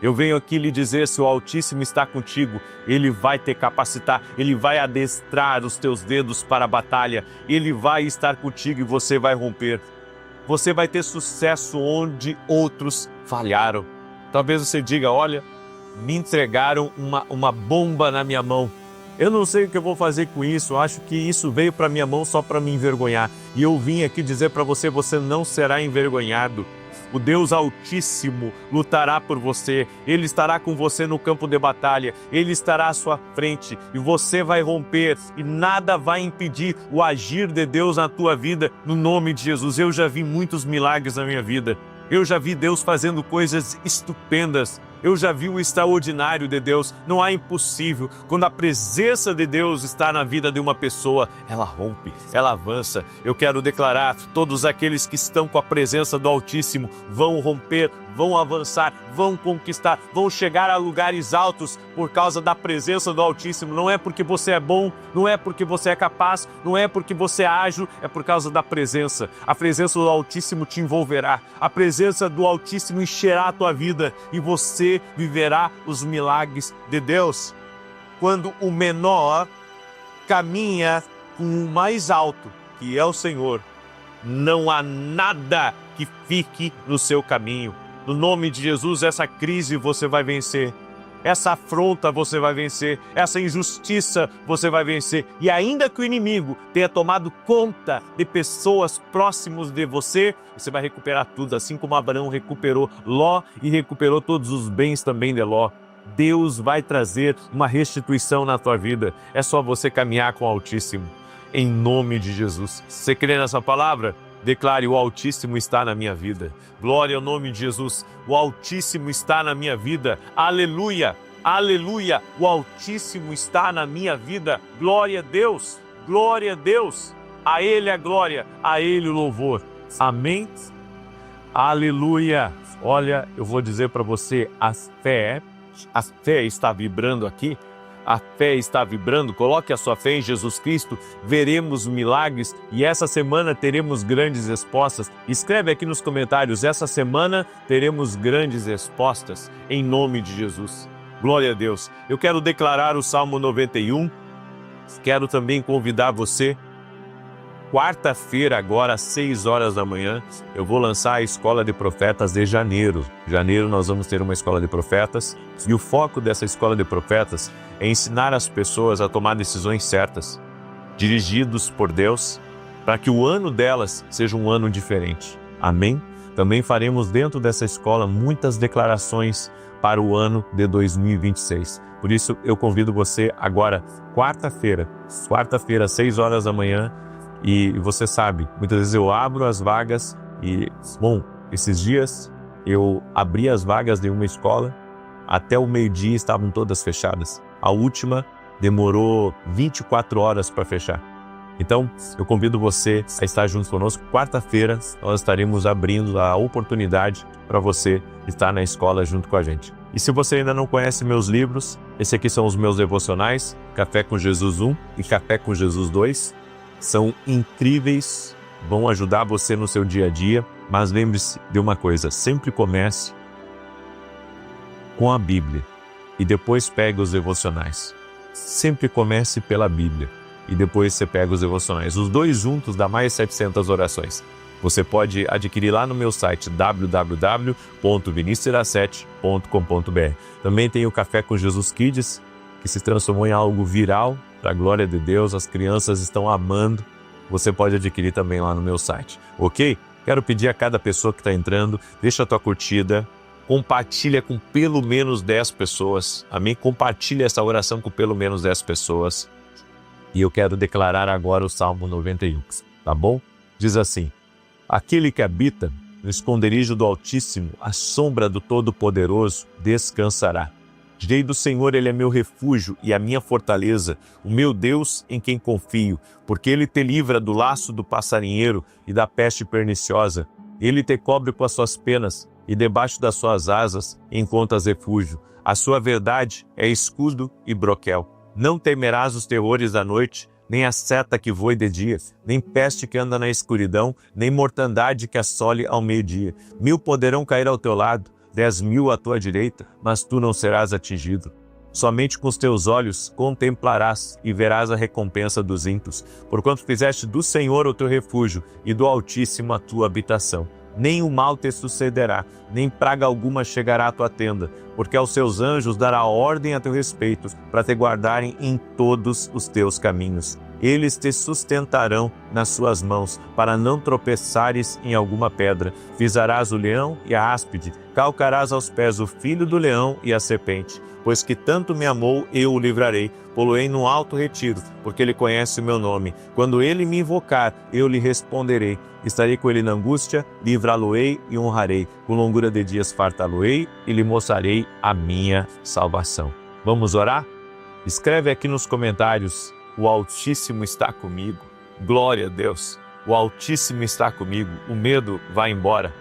S2: Eu venho aqui lhe dizer, se o Altíssimo está contigo, Ele vai te capacitar, Ele vai adestrar os teus dedos para a batalha, Ele vai estar contigo e você vai romper. Você vai ter sucesso onde outros falharam. Talvez você diga, olha, me entregaram uma bomba na minha mão. Eu não sei o que eu vou fazer com isso, acho que isso veio para minha mão só para me envergonhar. E eu vim aqui dizer para você, você não será envergonhado. O Deus Altíssimo lutará por você, Ele estará com você no campo de batalha, Ele estará à sua frente e você vai romper e nada vai impedir o agir de Deus na tua vida, no nome de Jesus. Eu já vi muitos milagres na minha vida, eu já vi Deus fazendo coisas estupendas, eu já vi o extraordinário de Deus. Não há impossível. Quando a presença de Deus está na vida de uma pessoa, ela rompe, ela avança. Eu quero declarar, todos aqueles que estão com a presença do Altíssimo vão romper, vão avançar, vão conquistar, vão chegar a lugares altos por causa da presença do Altíssimo. Não é porque você é bom, não é porque você é capaz, não é porque você é ágil, é por causa da presença. A presença do Altíssimo te envolverá, a presença do Altíssimo encherá a tua vida e você viverá os milagres de Deus. Quando o menor caminha com o mais alto, que é o Senhor, não há nada que fique no seu caminho. No nome de Jesus, essa crise você vai vencer. Essa afronta você vai vencer, essa injustiça você vai vencer. E ainda que o inimigo tenha tomado conta de pessoas próximas de você, você vai recuperar tudo, assim como Abraão recuperou Ló e recuperou todos os bens também de Ló. Deus vai trazer uma restituição na tua vida. É só você caminhar com o Altíssimo, em nome de Jesus. Você crê nessa palavra? Declare, o Altíssimo está na minha vida. Glória ao nome de Jesus. O Altíssimo está na minha vida. Aleluia, aleluia. O Altíssimo está na minha vida. Glória a Deus, glória a Deus. A Ele a glória, a Ele o louvor. Amém? Aleluia. Olha, eu vou dizer para você, a fé está vibrando aqui. A fé está vibrando, coloque a sua fé em Jesus Cristo, veremos milagres e essa semana teremos grandes respostas. Escreve aqui nos comentários, essa semana teremos grandes respostas, em nome de Jesus. Glória a Deus. Eu quero declarar o Salmo 91, quero também convidar você, quarta-feira agora às 6 horas da manhã, eu vou lançar a Escola de Profetas de janeiro. Em janeiro nós vamos ter uma Escola de Profetas e o foco dessa Escola de Profetas é ensinar as pessoas a tomar decisões certas, dirigidos por Deus, para que o ano delas seja um ano diferente. Amém? Também faremos dentro dessa escola muitas declarações para o ano de 2026. Por isso eu convido você agora, quarta-feira, às 6 horas da manhã, e você sabe, muitas vezes eu abro as vagas e, esses dias eu abri as vagas de uma escola, até o meio-dia estavam todas fechadas. A última demorou 24 horas para fechar. Então, eu convido você a estar junto conosco. Quarta-feira, nós estaremos abrindo a oportunidade para você estar na escola junto com a gente. E se você ainda não conhece meus livros, esses aqui são os meus devocionais, Café com Jesus 1 e Café com Jesus 2. São incríveis, vão ajudar você no seu dia a dia, mas lembre-se de uma coisa, sempre comece com a Bíblia. e depois pega os devocionais. Sempre comece pela Bíblia e depois você pega os devocionais. Os dois juntos dá mais 700 orações. Você pode adquirir lá no meu site www.vinicius17.com.br. Também tem o Café com Jesus Kids, que se transformou em algo viral, para a glória de Deus, as crianças estão amando. Você pode adquirir também lá no meu site, ok? Quero pedir a cada pessoa que está entrando, deixa a tua curtida, compartilha com pelo menos 10 pessoas, amém? Compartilha essa oração com pelo menos 10 pessoas. E eu quero declarar agora o Salmo 91, tá bom? Diz assim: aquele que habita no esconderijo do Altíssimo, à sombra do Todo-Poderoso, descansará. Direi do Senhor, Ele é meu refúgio e a minha fortaleza, o meu Deus em quem confio, porque Ele te livra do laço do passarinheiro e da peste perniciosa. Ele te cobre com as suas penas e debaixo das suas asas encontras refúgio. A sua verdade é escudo e broquel. Não temerás os terrores da noite, nem a seta que voe de dia, nem peste que anda na escuridão, nem mortandade que assole ao meio-dia. 1000 poderão cair ao teu lado, 10.000 à tua direita, mas tu não serás atingido. Somente com os teus olhos contemplarás e verás a recompensa dos ímpios, porquanto fizeste do Senhor o teu refúgio e do Altíssimo a tua habitação. Nem o mal te sucederá, nem praga alguma chegará à tua tenda, porque aos seus anjos dará ordem a teu respeito, para te guardarem em todos os teus caminhos. Eles te sustentarão nas suas mãos, para não tropeçares em alguma pedra. Pisarás o leão e a áspide, calcarás aos pés o filho do leão e a serpente. Pois que tanto me amou, eu o livrarei, pô-lo-ei no alto retiro, porque ele conhece o meu nome. Quando ele me invocar, eu lhe responderei. Estarei com ele na angústia, livrá-lo-ei e honrarei. Com longura de dias fartá-lo-ei e lhe mostrarei a minha salvação. Vamos orar? Escreve aqui nos comentários: o Altíssimo está comigo. Glória a Deus. O Altíssimo está comigo. O medo vai embora.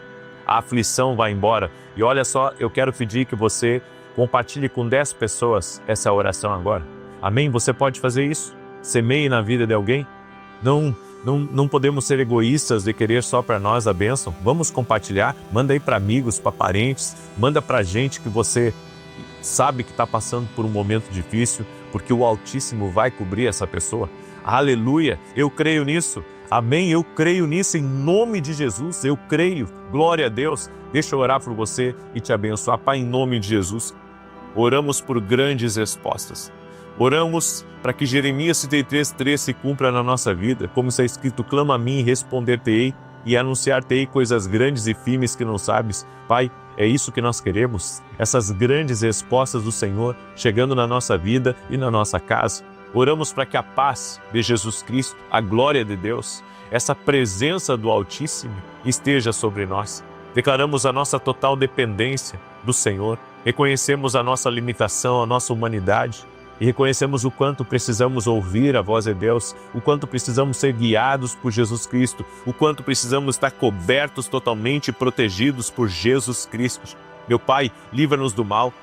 S2: A aflição vai embora. E olha só, eu quero pedir que você compartilhe com 10 pessoas essa oração agora. Amém? Você pode fazer isso? Semeie na vida de alguém. Não podemos ser egoístas de querer só para nós a bênção. Vamos compartilhar. Manda aí para amigos, para parentes. Manda para gente que você sabe que está passando por um momento difícil, porque o Altíssimo vai cobrir essa pessoa. Aleluia! Eu creio nisso. Amém? Eu creio nisso em nome de Jesus. Eu creio. Glória a Deus. Deixa eu orar por você e te abençoar. Pai, em nome de Jesus, oramos por grandes respostas. Oramos para que Jeremias 33:3 se cumpra na nossa vida. Como está escrito: clama a mim e responder-te-ei e anunciar-te-ei coisas grandes e firmes que não sabes. Pai, é isso que nós queremos. Essas grandes respostas do Senhor chegando na nossa vida e na nossa casa. Oramos para que a paz de Jesus Cristo, a glória de Deus, essa presença do Altíssimo esteja sobre nós. Declaramos a nossa total dependência do Senhor. Reconhecemos a nossa limitação, a nossa humanidade. E reconhecemos o quanto precisamos ouvir a voz de Deus, o quanto precisamos ser guiados por Jesus Cristo, o quanto precisamos estar cobertos totalmente, protegidos por Jesus Cristo. Meu Pai, livra-nos do mal,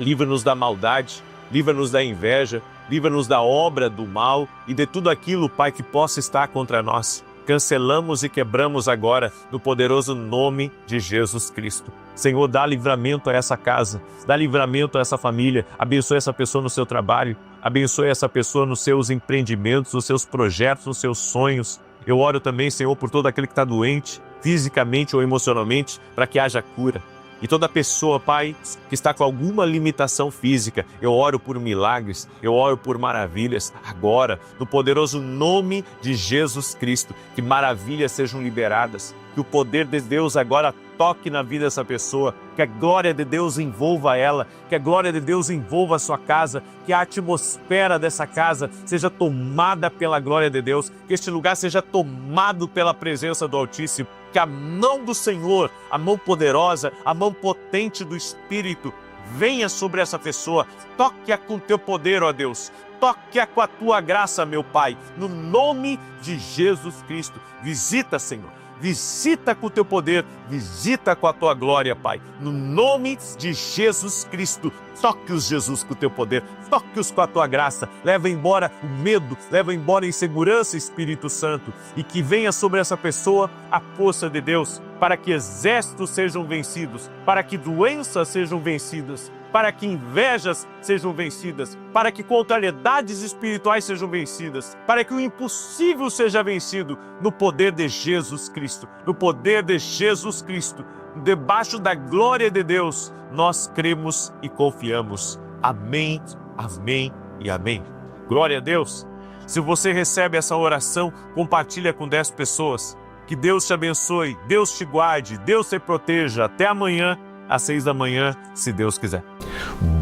S2: livra-nos da maldade, livra-nos da inveja, livra-nos da obra do mal e de tudo aquilo, Pai, que possa estar contra nós. Cancelamos e quebramos agora no poderoso nome de Jesus Cristo. Senhor, dá livramento a essa casa, dá livramento a essa família, abençoe essa pessoa no seu trabalho, abençoe essa pessoa nos seus empreendimentos, nos seus projetos, nos seus sonhos. Eu oro também, Senhor, por todo aquele que está doente, fisicamente ou emocionalmente, para que haja cura. E toda pessoa, Pai, que está com alguma limitação física, eu oro por milagres, eu oro por maravilhas, agora, no poderoso nome de Jesus Cristo, que maravilhas sejam liberadas, que o poder de Deus agora toque na vida dessa pessoa, que a glória de Deus envolva ela, que a glória de Deus envolva a sua casa, que a atmosfera dessa casa seja tomada pela glória de Deus, que este lugar seja tomado pela presença do Altíssimo, que a mão do Senhor, a mão poderosa, a mão potente do Espírito venha sobre essa pessoa, toque-a com teu poder, ó Deus, toque-a com a tua graça, meu Pai, no nome de Jesus Cristo. Visita, Senhor. Visita com o teu poder, visita com a tua glória, Pai. No nome de Jesus Cristo, toque-os, Jesus, com o teu poder, toque-os com a tua graça. Leva embora o medo, leva embora a insegurança, Espírito Santo. E que venha sobre essa pessoa a força de Deus, para que exércitos sejam vencidos, para que doenças sejam vencidas, para que invejas sejam vencidas, para que contrariedades espirituais sejam vencidas, para que o impossível seja vencido no poder de Jesus Cristo, no poder de Jesus Cristo, debaixo da glória de Deus, nós cremos e confiamos. Amém, amém e amém. Glória a Deus. Se você recebe essa oração, compartilha com 10 pessoas. Que Deus te abençoe, Deus te guarde, Deus te proteja. Até amanhã, às 6 da manhã, se Deus quiser.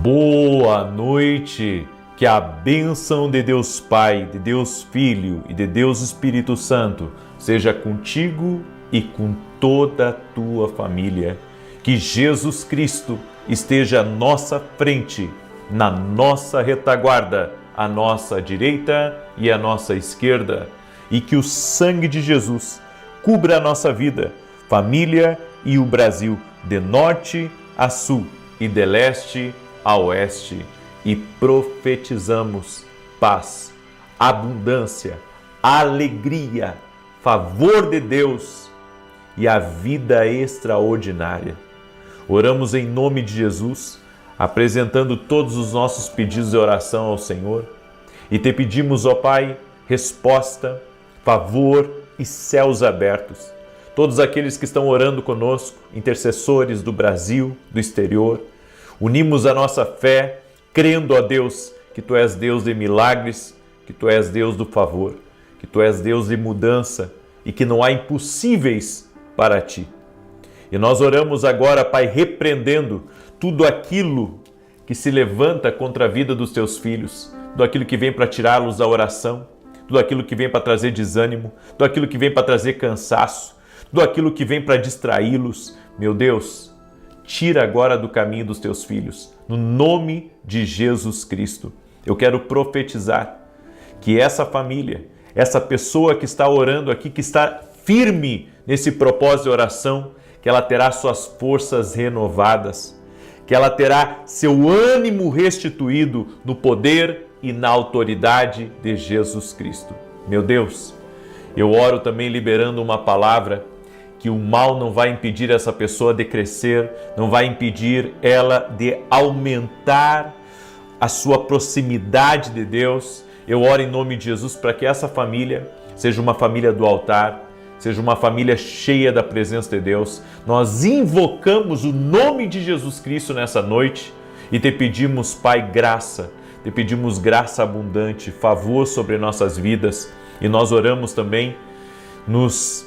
S1: Boa noite! Que a bênção de Deus Pai, de Deus Filho e de Deus Espírito Santo seja contigo e com toda a tua família. Que Jesus Cristo esteja à nossa frente, na nossa retaguarda, à nossa direita e à nossa esquerda. E que o sangue de Jesus cubra a nossa vida, família e o Brasil, de norte a sul e de leste a oeste. E profetizamos paz, abundância, alegria, favor de Deus e a vida extraordinária. Oramos em nome de Jesus, apresentando todos os nossos pedidos de oração ao Senhor e te pedimos, ó Pai, resposta, favor e céus abertos. Todos aqueles que estão orando conosco, intercessores do Brasil, do exterior, unimos a nossa fé, crendo, ó Deus, que Tu és Deus de milagres, que Tu és Deus do favor, que Tu és Deus de mudança e que não há impossíveis para Ti. E nós oramos agora, Pai, repreendendo tudo aquilo que se levanta contra a vida dos Teus filhos, tudo aquilo que vem para tirá-los da oração, tudo aquilo que vem para trazer desânimo, tudo aquilo que vem para trazer cansaço, tudo aquilo que vem para distraí-los. Meu Deus, tira agora do caminho dos Teus filhos, no nome de Jesus Cristo. Eu quero profetizar que essa família, essa pessoa que está orando aqui, que está firme nesse propósito de oração, que ela terá suas forças renovadas, que ela terá seu ânimo restituído no poder e na autoridade de Jesus Cristo. Meu Deus, eu oro também liberando uma palavra que o mal não vai impedir essa pessoa de crescer, não vai impedir ela de aumentar a sua proximidade de Deus. Eu oro em nome de Jesus para que essa família seja uma família do altar, seja uma família cheia da presença de Deus. Nós invocamos o nome de Jesus Cristo nessa noite e te pedimos, Pai, graça. Te pedimos graça abundante, favor sobre nossas vidas. E nós oramos também nos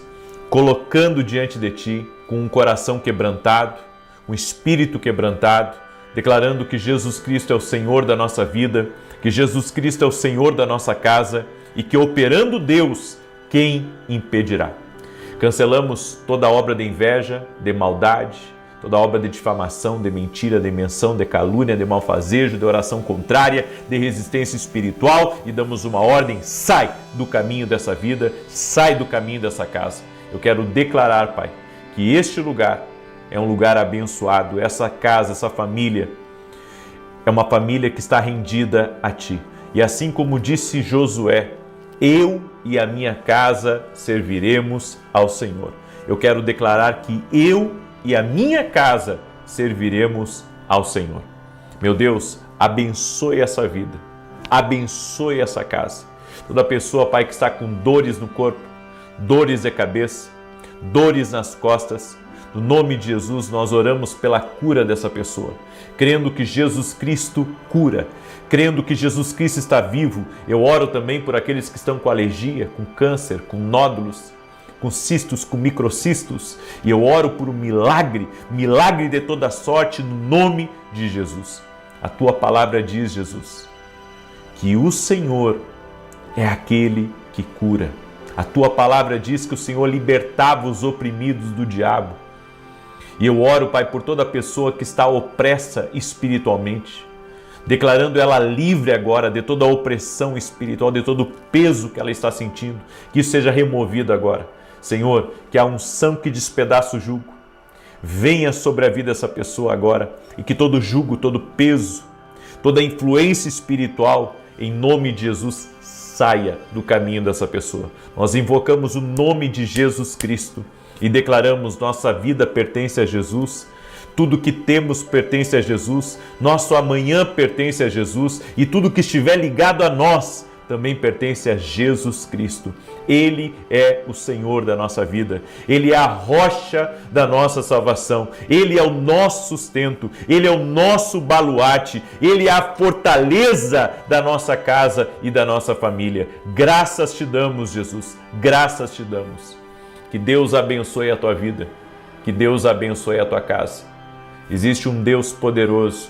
S1: colocando diante de Ti com um coração quebrantado, um espírito quebrantado, declarando que Jesus Cristo é o Senhor da nossa vida, que Jesus Cristo é o Senhor da nossa casa e que operando Deus, quem impedirá? Cancelamos toda obra de inveja, de maldade, toda obra de difamação, de mentira, de menção, de calúnia, de malfazejo, de oração contrária, de resistência espiritual e damos uma ordem: sai do caminho dessa vida, sai do caminho dessa casa. Eu quero declarar, Pai, que este lugar é um lugar abençoado, essa casa, essa família é uma família que está rendida a Ti. E assim como disse Josué, eu e a minha casa serviremos ao Senhor. Eu quero declarar que eu e a minha casa serviremos ao Senhor. Meu Deus, abençoe essa vida, abençoe essa casa. Toda pessoa, Pai, que está com dores no corpo, dores de cabeça, dores nas costas, no nome de Jesus nós oramos pela cura dessa pessoa, crendo que Jesus Cristo cura, crendo que Jesus Cristo está vivo. Eu oro também por aqueles que estão com alergia, com câncer, com nódulos, com cistos, com microcistos, e eu oro por um milagre, milagre de toda sorte no nome de Jesus. A Tua palavra diz, Jesus, que o Senhor é aquele que cura. A Tua palavra diz que o Senhor libertava os oprimidos do diabo. E eu oro, Pai, por toda pessoa que está opressa espiritualmente, declarando ela livre agora de toda a opressão espiritual, de todo o peso que ela está sentindo, que isso seja removido agora. Senhor, que a unção que despedaça o jugo venha sobre a vida dessa pessoa agora e que todo jugo, todo peso, toda influência espiritual, em nome de Jesus, saia do caminho dessa pessoa. Nós invocamos o nome de Jesus Cristo e declaramos: nossa vida pertence a Jesus, Tudo que temos pertence a Jesus, nosso amanhã pertence a Jesus e tudo que estiver ligado a nós também pertence a Jesus Cristo. Ele é o Senhor da nossa vida, Ele é a rocha da nossa salvação, Ele é o nosso sustento, Ele é o nosso baluarte, Ele é a fortaleza da nossa casa e da nossa família. Graças te damos, Jesus, graças te damos. Que Deus abençoe a tua vida, que Deus abençoe a tua casa. Existe um Deus poderoso,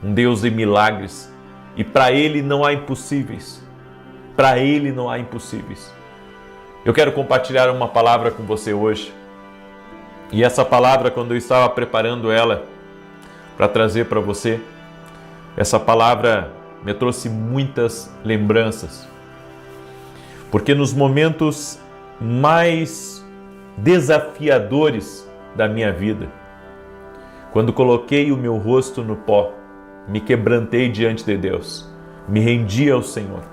S1: um Deus de milagres, e para Ele não há impossíveis. Para Ele não há impossíveis. Eu quero compartilhar uma palavra com você hoje. E essa palavra, quando eu estava preparando ela para trazer para você, essa palavra me trouxe muitas lembranças. Porque nos momentos mais desafiadores da minha vida, quando coloquei o meu rosto no pó, me quebrantei diante de Deus, me rendi ao Senhor.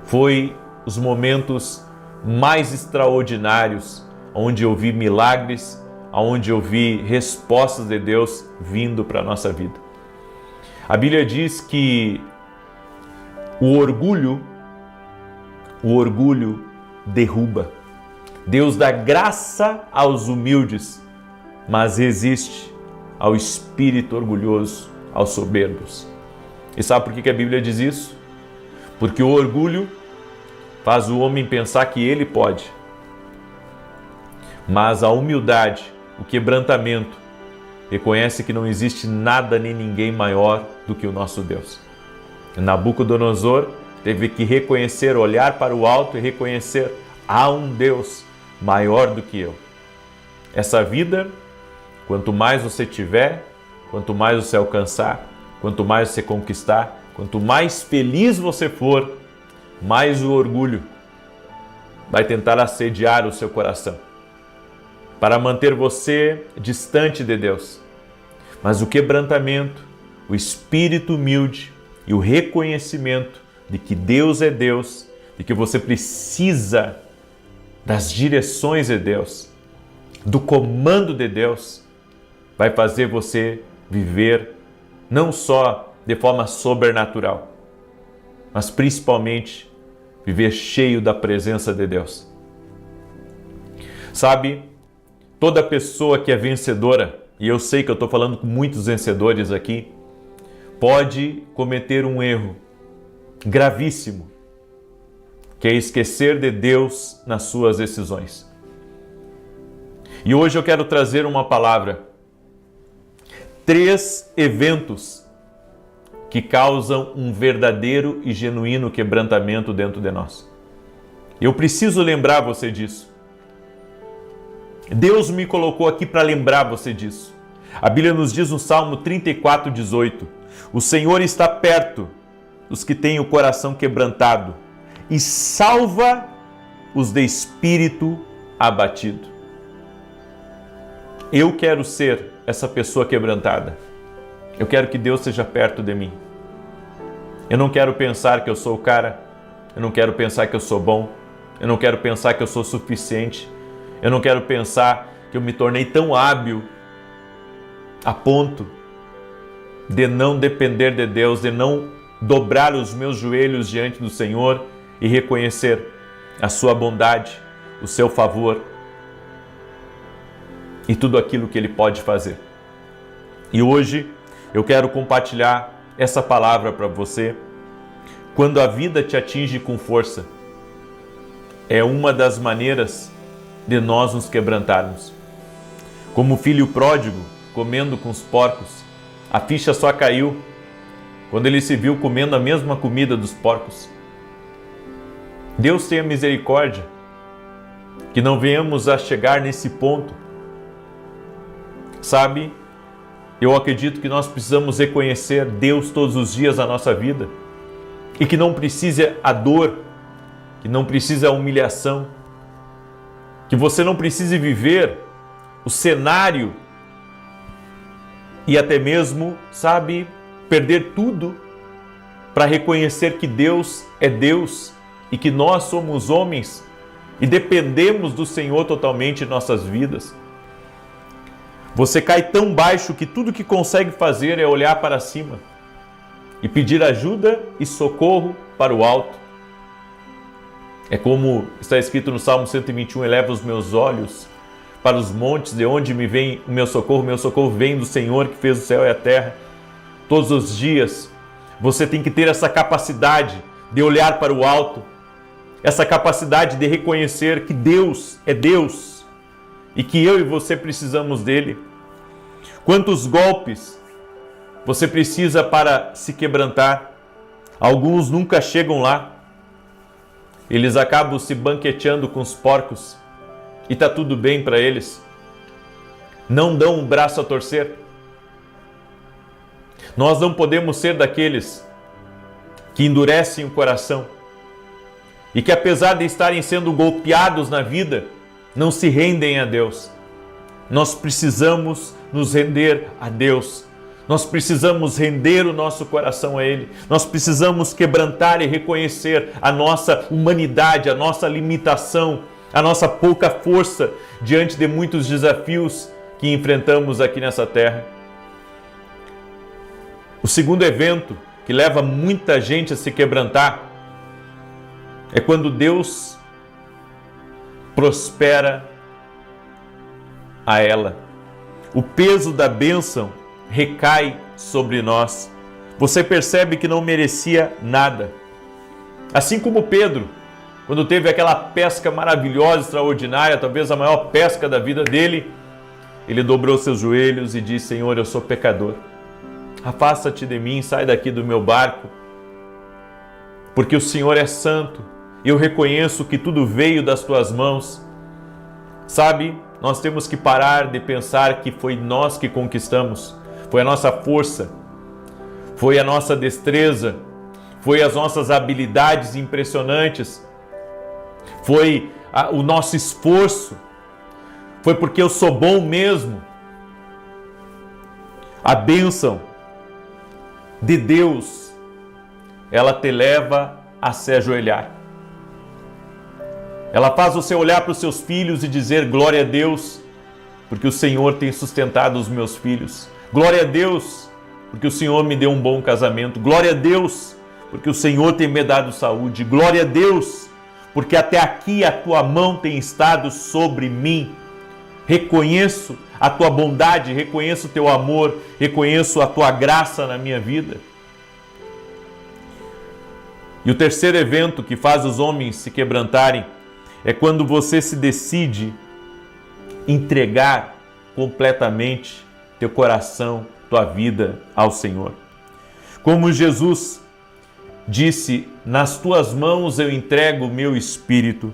S1: Foi os momentos mais extraordinários, onde eu vi milagres, onde eu vi respostas de Deus vindo para a nossa vida. A Bíblia diz que o orgulho derruba. Deus dá graça aos humildes, mas resiste ao espírito orgulhoso, aos soberbos. E sabe por que a Bíblia diz isso? Porque o orgulho faz o homem pensar que ele pode. Mas a humildade, o quebrantamento, reconhece que não existe nada nem ninguém maior do que o nosso Deus. Nabucodonosor teve que reconhecer, olhar para o alto e reconhecer: há um Deus maior do que eu. Essa vida, quanto mais você tiver, quanto mais você alcançar, quanto mais você conquistar, quanto mais feliz você for, mais o orgulho vai tentar assediar o seu coração, para manter você distante de Deus. Mas o quebrantamento, o espírito humilde e o reconhecimento de que Deus é Deus, de que você precisa das direções de Deus, do comando de Deus, vai fazer você viver não só de forma sobrenatural, mas principalmente viver cheio da presença de Deus. Sabe, toda pessoa que é vencedora, e eu sei que eu estou falando com muitos vencedores aqui, pode cometer um erro gravíssimo, que é esquecer de Deus nas suas decisões. E hoje eu quero trazer uma palavra. 3 eventos que causam um verdadeiro e genuíno quebrantamento dentro de nós. Eu preciso lembrar você disso. Deus me colocou aqui para lembrar você disso. A Bíblia nos diz no Salmo 34:18: o Senhor está perto dos que têm o coração quebrantado e salva os de espírito abatido. Eu quero ser essa pessoa quebrantada. Eu quero que Deus esteja perto de mim. Eu não quero pensar que eu sou o cara. Eu não quero pensar que eu sou bom. Eu não quero pensar que eu sou suficiente. Eu não quero pensar que eu me tornei tão hábil a ponto de não depender de Deus, de não dobrar os meus joelhos diante do Senhor e reconhecer a sua bondade, o seu favor e tudo aquilo que Ele pode fazer. E hoje eu quero compartilhar essa palavra para você. Quando a vida te atinge com força, é uma das maneiras de nós nos quebrantarmos. Como o filho pródigo comendo com os porcos, a ficha só caiu quando ele se viu comendo a mesma comida dos porcos. Deus tenha misericórdia, que não venhamos a chegar nesse ponto. Sabe, eu acredito que nós precisamos reconhecer Deus todos os dias na nossa vida e que não precisa a dor, que não precisa a humilhação, que você não precise viver o cenário e até mesmo, sabe, perder tudo para reconhecer que Deus é Deus e que nós somos homens e dependemos do Senhor totalmente em nossas vidas. Você cai tão baixo que tudo que consegue fazer é olhar para cima e pedir ajuda e socorro para o alto. É como está escrito no Salmo 121, eleva os meus olhos para os montes, de onde me vem o meu socorro vem do Senhor que fez o céu e a terra. Todos os dias você tem que ter essa capacidade de olhar para o alto, essa capacidade de reconhecer que Deus é Deus e que eu e você precisamos dele. Quantos golpes você precisa para se quebrantar? Alguns nunca chegam lá. Eles acabam se banqueteando com os porcos e está tudo bem para eles. Não dão um braço a torcer. Nós não podemos ser daqueles que endurecem o coração e que, apesar de estarem sendo golpeados na vida, não se rendem a Deus. Nós precisamos nos render a Deus. Nós precisamos render o nosso coração a Ele. Nós precisamos quebrantar e reconhecer a nossa humanidade, a nossa limitação, a nossa pouca força diante de muitos desafios que enfrentamos aqui nessa terra. O segundo evento que leva muita gente a se quebrantar é quando Deus prospera a ela. O peso da bênção recai sobre nós. Você percebe que não merecia nada. Assim como Pedro, quando teve aquela pesca maravilhosa, extraordinária, talvez a maior pesca da vida dele, ele dobrou seus joelhos e disse: Senhor, eu sou pecador. Afasta-te de mim, sai daqui do meu barco, porque o Senhor é santo. Eu reconheço que tudo veio das tuas mãos. Sabe, nós temos que parar de pensar que foi nós que conquistamos. Foi a nossa força, foi a nossa destreza, foi as nossas habilidades impressionantes, foi o nosso esforço, foi porque eu sou bom mesmo. A bênção de Deus, ela te leva a se ajoelhar. Ela faz você olhar para os seus filhos e dizer: glória a Deus, porque o Senhor tem sustentado os meus filhos. Glória a Deus, porque o Senhor me deu um bom casamento. Glória a Deus, porque o Senhor tem me dado saúde. Glória a Deus, porque até aqui a tua mão tem estado sobre mim. Reconheço a tua bondade, reconheço o teu amor, reconheço a tua graça na minha vida. E o terceiro evento que faz os homens se quebrantarem é quando você se decide entregar completamente teu coração, tua vida ao Senhor. Como Jesus disse: nas tuas mãos eu entrego o meu espírito.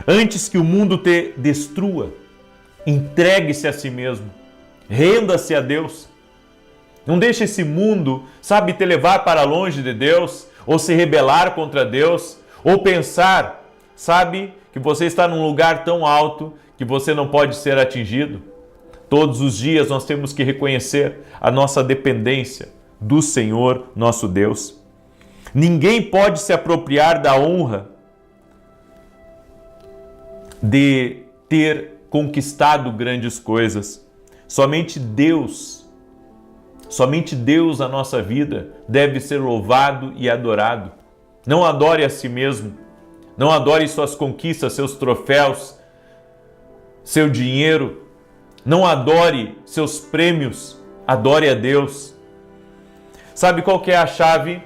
S1: Antes que o mundo te destrua, entregue-se a si mesmo. Renda-se a Deus. Não deixe esse mundo, te levar para longe de Deus, ou se rebelar contra Deus, ou pensar, que você está num lugar tão alto que você não pode ser atingido. Todos os dias nós temos que reconhecer a nossa dependência do Senhor, nosso Deus. Ninguém pode se apropriar da honra de ter conquistado grandes coisas. Somente Deus na nossa vida deve ser louvado e adorado. Não adore a si mesmo. Não adore suas conquistas, seus troféus, seu dinheiro. Não adore seus prêmios. Adore a Deus. Sabe qual que é a chave?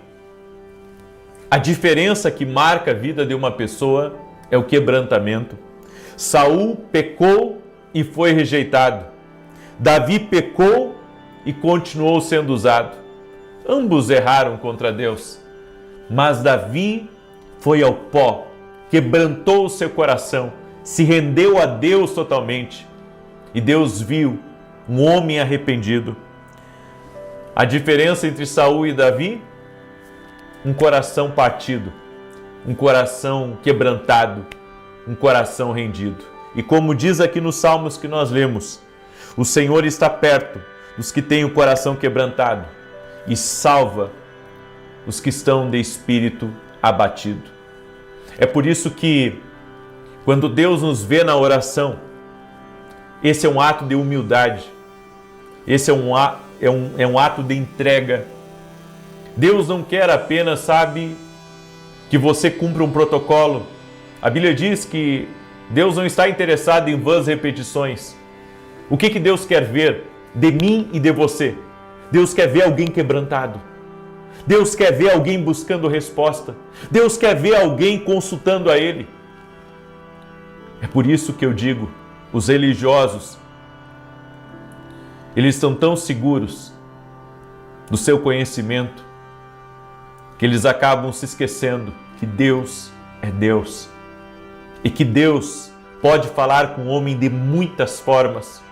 S1: A diferença que marca a vida de uma pessoa é o quebrantamento. Saul pecou e foi rejeitado. Davi pecou e continuou sendo usado. Ambos erraram contra Deus. Mas Davi foi ao pó, quebrantou o seu coração, se rendeu a Deus totalmente. E Deus viu um homem arrependido. A diferença entre Saul e Davi? Um coração partido, um coração quebrantado, um coração rendido. E como diz aqui nos Salmos que nós lemos, o Senhor está perto dos que têm o coração quebrantado e salva os que estão de espírito abatido. É por isso que, quando Deus nos vê na oração, esse é um ato de humildade. Esse é um ato de entrega. Deus não quer apenas, que você cumpra um protocolo. A Bíblia diz que Deus não está interessado em vãs repetições. O que Deus quer ver de mim e de você? Deus quer ver alguém quebrantado. Deus quer ver alguém buscando resposta. Deus quer ver alguém consultando a Ele. É por isso que eu digo, os religiosos, eles estão tão seguros do seu conhecimento, que eles acabam se esquecendo que Deus é Deus. E que Deus pode falar com o homem de muitas formas.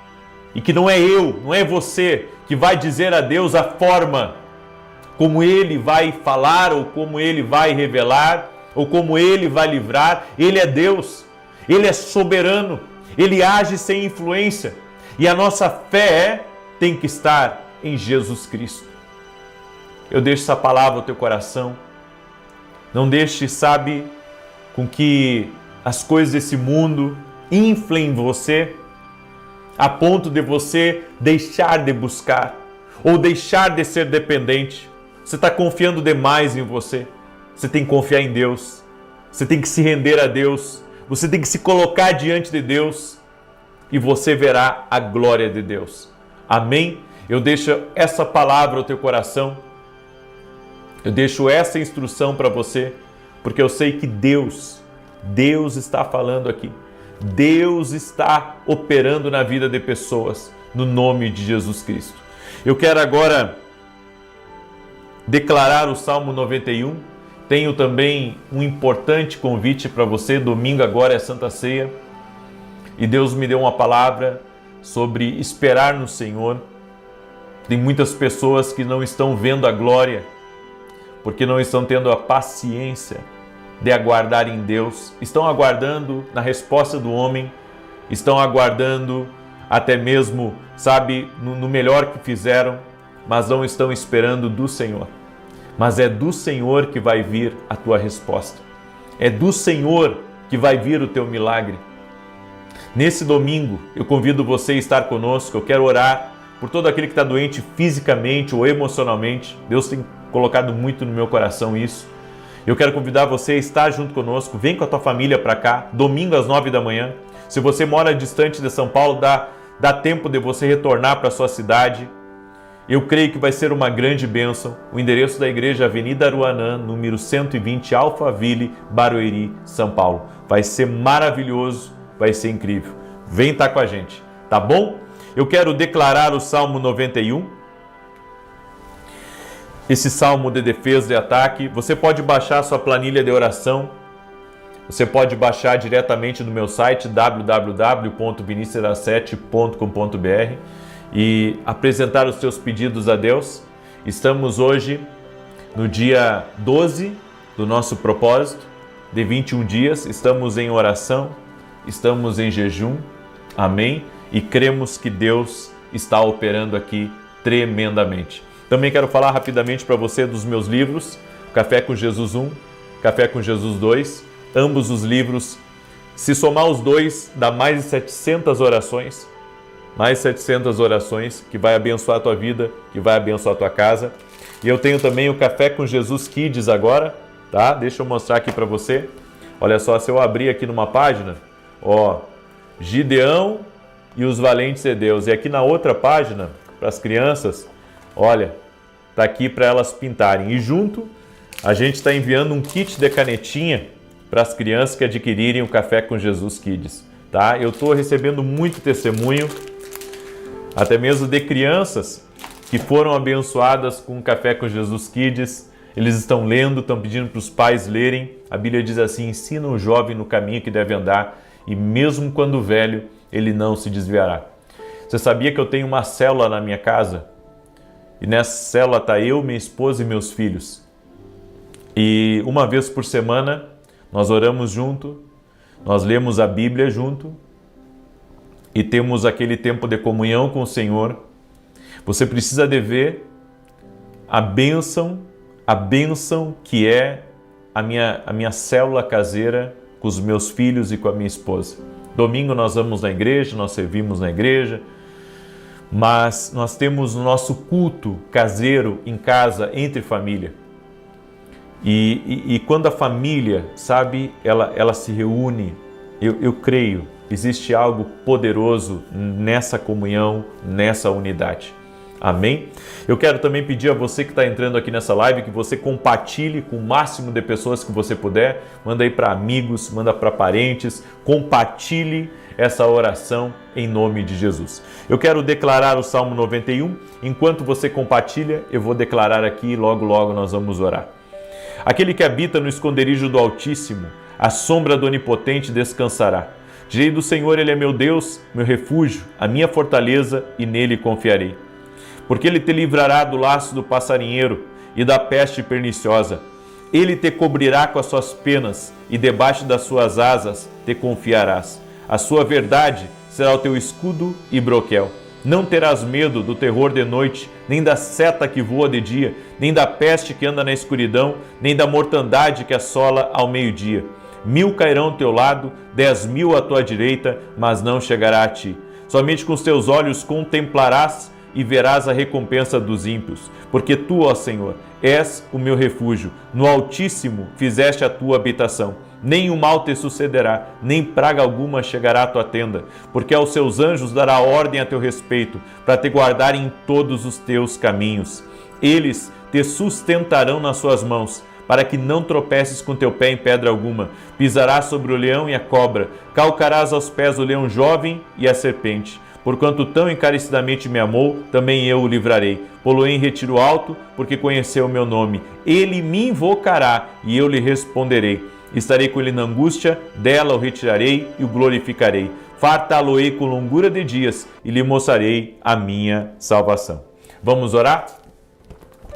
S1: E que não é eu, não é você que vai dizer a Deus a forma como Ele vai falar, ou como Ele vai revelar, ou como Ele vai livrar. Ele é Deus, Ele é soberano, Ele age sem influência. E a nossa fé tem que estar em Jesus Cristo. Eu deixo essa palavra ao teu coração. Não deixe, com que as coisas desse mundo inflem você, a ponto de você deixar de buscar, ou deixar de ser dependente. Você está confiando demais em você. Você tem que confiar em Deus. Você tem que se render a Deus. Você tem que se colocar diante de Deus. E você verá a glória de Deus. Amém? Eu deixo essa palavra ao teu coração. Eu deixo essa instrução para você. Porque eu sei que Deus está falando aqui. Deus está operando na vida de pessoas. No nome de Jesus Cristo. Eu quero agora declarar o Salmo 91. Tenho também um importante convite para você. Domingo agora é Santa Ceia. E Deus me deu uma palavra sobre esperar no Senhor. Tem muitas pessoas que não estão vendo a glória, porque não estão tendo a paciência de aguardar em Deus. Estão aguardando na resposta do homem. Estão aguardando até mesmo, no melhor que fizeram, mas não estão esperando do Senhor. Mas é do Senhor que vai vir a tua resposta. É do Senhor que vai vir o teu milagre. Nesse domingo, eu convido você a estar conosco. Eu quero orar por todo aquele que está doente fisicamente ou emocionalmente. Deus tem colocado muito no meu coração isso. Eu quero convidar você a estar junto conosco. Vem com a tua família para cá, domingo às 9 da manhã. Se você mora distante de São Paulo, dá tempo de você retornar para a sua cidade. Eu creio que vai ser uma grande bênção. O endereço da igreja, Avenida Aruanã, número 120, Alphaville, Barueri, São Paulo. Vai ser maravilhoso, vai ser incrível. Vem estar com a gente, tá bom? Eu quero declarar o Salmo 91. Esse salmo de defesa e ataque. Você pode baixar a sua planilha de oração. Você pode baixar diretamente no meu site www.vinicius7.com.br e apresentar os seus pedidos a Deus. Estamos hoje no dia 12 do nosso propósito de 21 dias. Estamos em oração, estamos em jejum. Amém? E cremos que Deus está operando aqui tremendamente. Também quero falar rapidamente para você dos meus livros, Café com Jesus 1, Café com Jesus 2, ambos os livros. Se somar os dois, dá mais de 700 orações, que vai abençoar a tua vida, que vai abençoar a tua casa. E eu tenho também o Café com Jesus Kids agora, tá? Deixa eu mostrar aqui para você. Olha só, se eu abrir aqui numa página, Gideão e os Valentes de Deus. E aqui na outra página, para as crianças, olha, tá aqui para elas pintarem. E junto, a gente está enviando um kit de canetinha para as crianças que adquirirem o Café com Jesus Kids, tá? Eu estou recebendo muito testemunho, até mesmo de crianças que foram abençoadas com o Café com Jesus Kids. Eles estão lendo, estão pedindo para os pais lerem. A Bíblia diz assim: ensina o jovem no caminho que deve andar, e mesmo quando velho, ele não se desviará. Você sabia que eu tenho uma célula na minha casa? E nessa célula está eu, minha esposa e meus filhos. E uma vez por semana, nós oramos junto, nós lemos a Bíblia junto e temos aquele tempo de comunhão com o Senhor. Você precisa de ver a bênção que é a minha célula caseira com os meus filhos e com a minha esposa. Domingo nós vamos na igreja, nós servimos na igreja. mas nós temos o nosso culto caseiro em casa, entre família. E quando a família, sabe, ela se reúne, eu creio, existe algo poderoso nessa comunhão, nessa unidade. Amém? Eu quero também pedir a você que está entrando aqui nessa live que você compartilhe com o máximo de pessoas que você puder. Manda aí para amigos, manda para parentes, compartilhe essa oração em nome de Jesus. Eu quero declarar o Salmo 91. Enquanto você compartilha, eu vou declarar aqui e logo nós vamos orar. Aquele que habita no esconderijo do Altíssimo, à sombra do Onipotente descansará. Direi do Senhor, Ele é meu Deus, meu refúgio, a minha fortaleza, e nele confiarei. Porque Ele te livrará do laço do passarinheiro e da peste perniciosa. Ele te cobrirá com as suas penas e debaixo das suas asas te confiarás. A sua verdade será o teu escudo e broquel. Não terás medo do terror de noite, nem da seta que voa de dia, nem da peste que anda na escuridão, nem da mortandade que assola ao meio-dia. 1000 cairão ao teu lado, 10.000 à tua direita, mas não chegará a ti. Somente com os teus olhos contemplarás e verás a recompensa dos ímpios. Porque tu, ó Senhor, és o meu refúgio. No Altíssimo fizeste a tua habitação. Nem mal te sucederá, nem praga alguma chegará à tua tenda. Porque aos seus anjos dará ordem a teu respeito, para te guardar em todos os teus caminhos. Eles te sustentarão nas suas mãos, para que não tropeces com teu pé em pedra alguma. Pisarás sobre o leão e a cobra, calcarás aos pés o leão jovem e a serpente. Porquanto tão encarecidamente me amou, também eu o livrarei. Pô-lo em retiro alto, porque conheceu o meu nome. Ele me invocará, e eu lhe responderei. Estarei com ele na angústia, dela o retirarei e o glorificarei. Fartá-lo-ei com longura de dias, e lhe mostrarei a minha salvação. Vamos orar?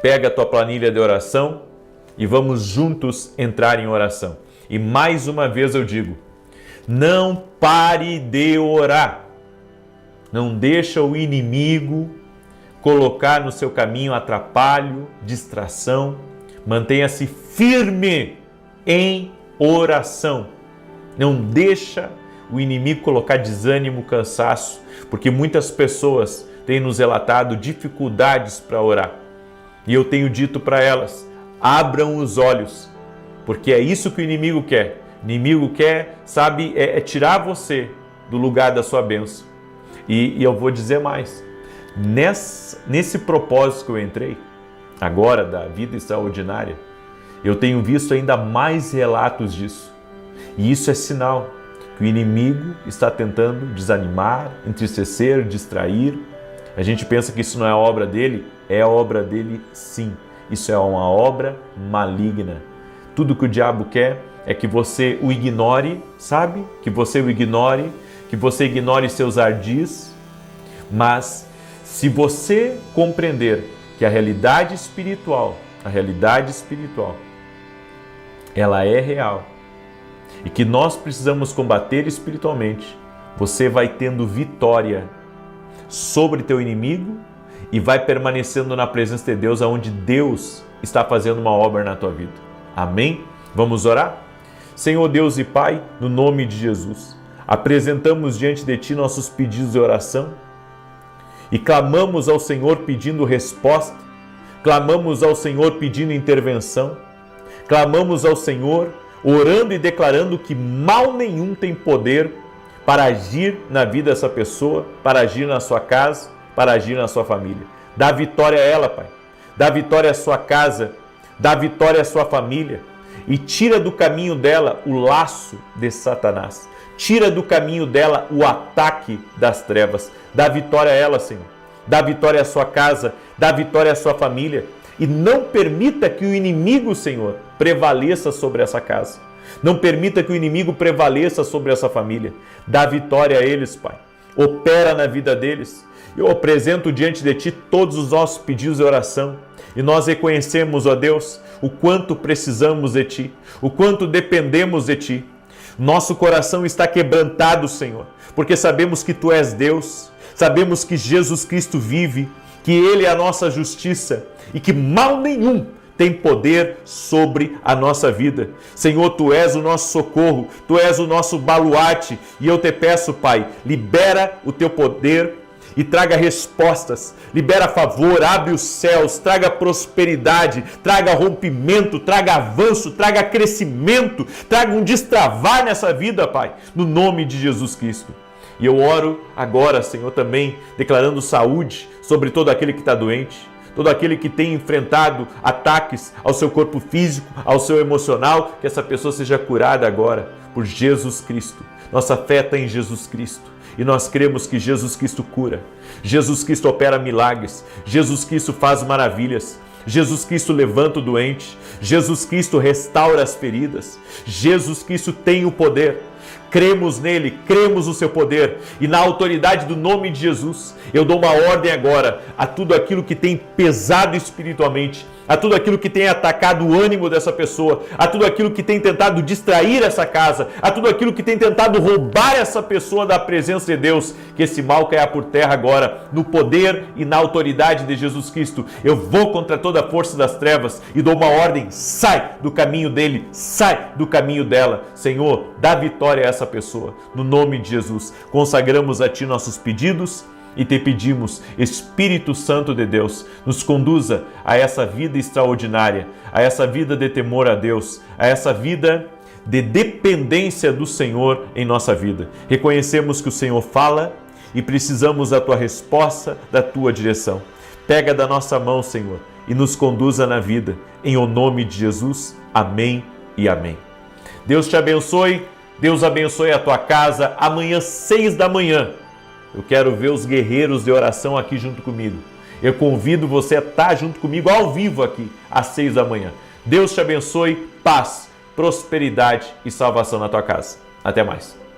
S1: Pega a tua planilha de oração e vamos juntos entrar em oração. E mais uma vez eu digo, não pare de orar. Não deixa o inimigo colocar no seu caminho atrapalho, distração. Mantenha-se firme em oração. Não deixa o inimigo colocar desânimo, cansaço, porque muitas pessoas têm nos relatado dificuldades para orar. E eu tenho dito para elas, abram os olhos, porque é isso que o inimigo quer. O inimigo quer, sabe, tirar você do lugar da sua bênção. E eu vou dizer mais, nesse propósito que eu entrei, agora da vida extraordinária, eu tenho visto ainda mais relatos disso. E isso é sinal que o inimigo está tentando desanimar, entristecer, distrair. A gente pensa que isso não é obra dele, é obra dele sim. Isso é uma obra maligna. Tudo que o diabo quer é que você o ignore, sabe? Que você o ignore, que você ignore seus ardis, mas se você compreender que a realidade espiritual, ela é real e que nós precisamos combater espiritualmente, você vai tendo vitória sobre teu inimigo e vai permanecendo na presença de Deus, aonde Deus está fazendo uma obra na tua vida. Amém? Vamos orar? Senhor Deus e Pai, no nome de Jesus, apresentamos diante de Ti nossos pedidos de oração e clamamos ao Senhor pedindo resposta, clamamos ao Senhor pedindo intervenção, clamamos ao Senhor orando e declarando que mal nenhum tem poder para agir na vida dessa pessoa, para agir na sua casa, para agir na sua família. Dá vitória a ela, Pai. Dá vitória à sua casa, dá vitória à sua família e tira do caminho dela o laço de Satanás. Tira do caminho dela o ataque das trevas. Dá vitória a ela, Senhor. Dá vitória à sua casa, dá vitória à sua família. E não permita que o inimigo, Senhor, prevaleça sobre essa casa. Não permita que o inimigo prevaleça sobre essa família. Dá vitória a eles, Pai. Opera na vida deles. Eu apresento diante de Ti todos os nossos pedidos de oração. E nós reconhecemos, ó Deus, o quanto precisamos de Ti, o quanto dependemos de Ti. Nosso coração está quebrantado, Senhor, porque sabemos que Tu és Deus, sabemos que Jesus Cristo vive, que Ele é a nossa justiça e que mal nenhum tem poder sobre a nossa vida. Senhor, Tu és o nosso socorro, Tu és o nosso baluarte e eu te peço, Pai, libera o Teu poder e traga respostas, libera favor, abre os céus, traga prosperidade, traga rompimento, traga avanço, traga crescimento, traga um destravar nessa vida, Pai, no nome de Jesus Cristo. E eu oro agora, Senhor, também declarando saúde sobre todo aquele que está doente, todo aquele que tem enfrentado ataques ao seu corpo físico, ao seu emocional, que essa pessoa seja curada agora por Jesus Cristo. Nossa fé está em Jesus Cristo e nós cremos que Jesus Cristo cura, Jesus Cristo opera milagres, Jesus Cristo faz maravilhas, Jesus Cristo levanta o doente, Jesus Cristo restaura as feridas, Jesus Cristo tem o poder. Cremos nele, cremos no seu poder e na autoridade do nome de Jesus, eu dou uma ordem agora a tudo aquilo que tem pesado espiritualmente, a tudo aquilo que tem atacado o ânimo dessa pessoa, a tudo aquilo que tem tentado distrair essa casa, a tudo aquilo que tem tentado roubar essa pessoa da presença de Deus, que esse mal caia por terra agora, no poder e na autoridade de Jesus Cristo. Eu vou contra toda a força das trevas e dou uma ordem, sai do caminho dele, sai do caminho dela. Senhor, dá vitória a essa pessoa, no nome de Jesus. Consagramos a Ti nossos pedidos e Te pedimos, Espírito Santo de Deus, nos conduza a essa vida extraordinária, a essa vida de temor a Deus, a essa vida de dependência do Senhor em nossa vida. Reconhecemos que o Senhor fala e precisamos da Tua resposta, da Tua direção. Pega da nossa mão, Senhor, e nos conduza na vida. Em o nome de Jesus, amém e amém. Deus te abençoe, Deus abençoe a tua casa. Amanhã, 6 da manhã, eu quero ver os guerreiros de oração aqui junto comigo. Eu convido você a estar junto comigo ao vivo aqui, às 6 da manhã. Deus te abençoe, paz, prosperidade e salvação na tua casa. Até mais.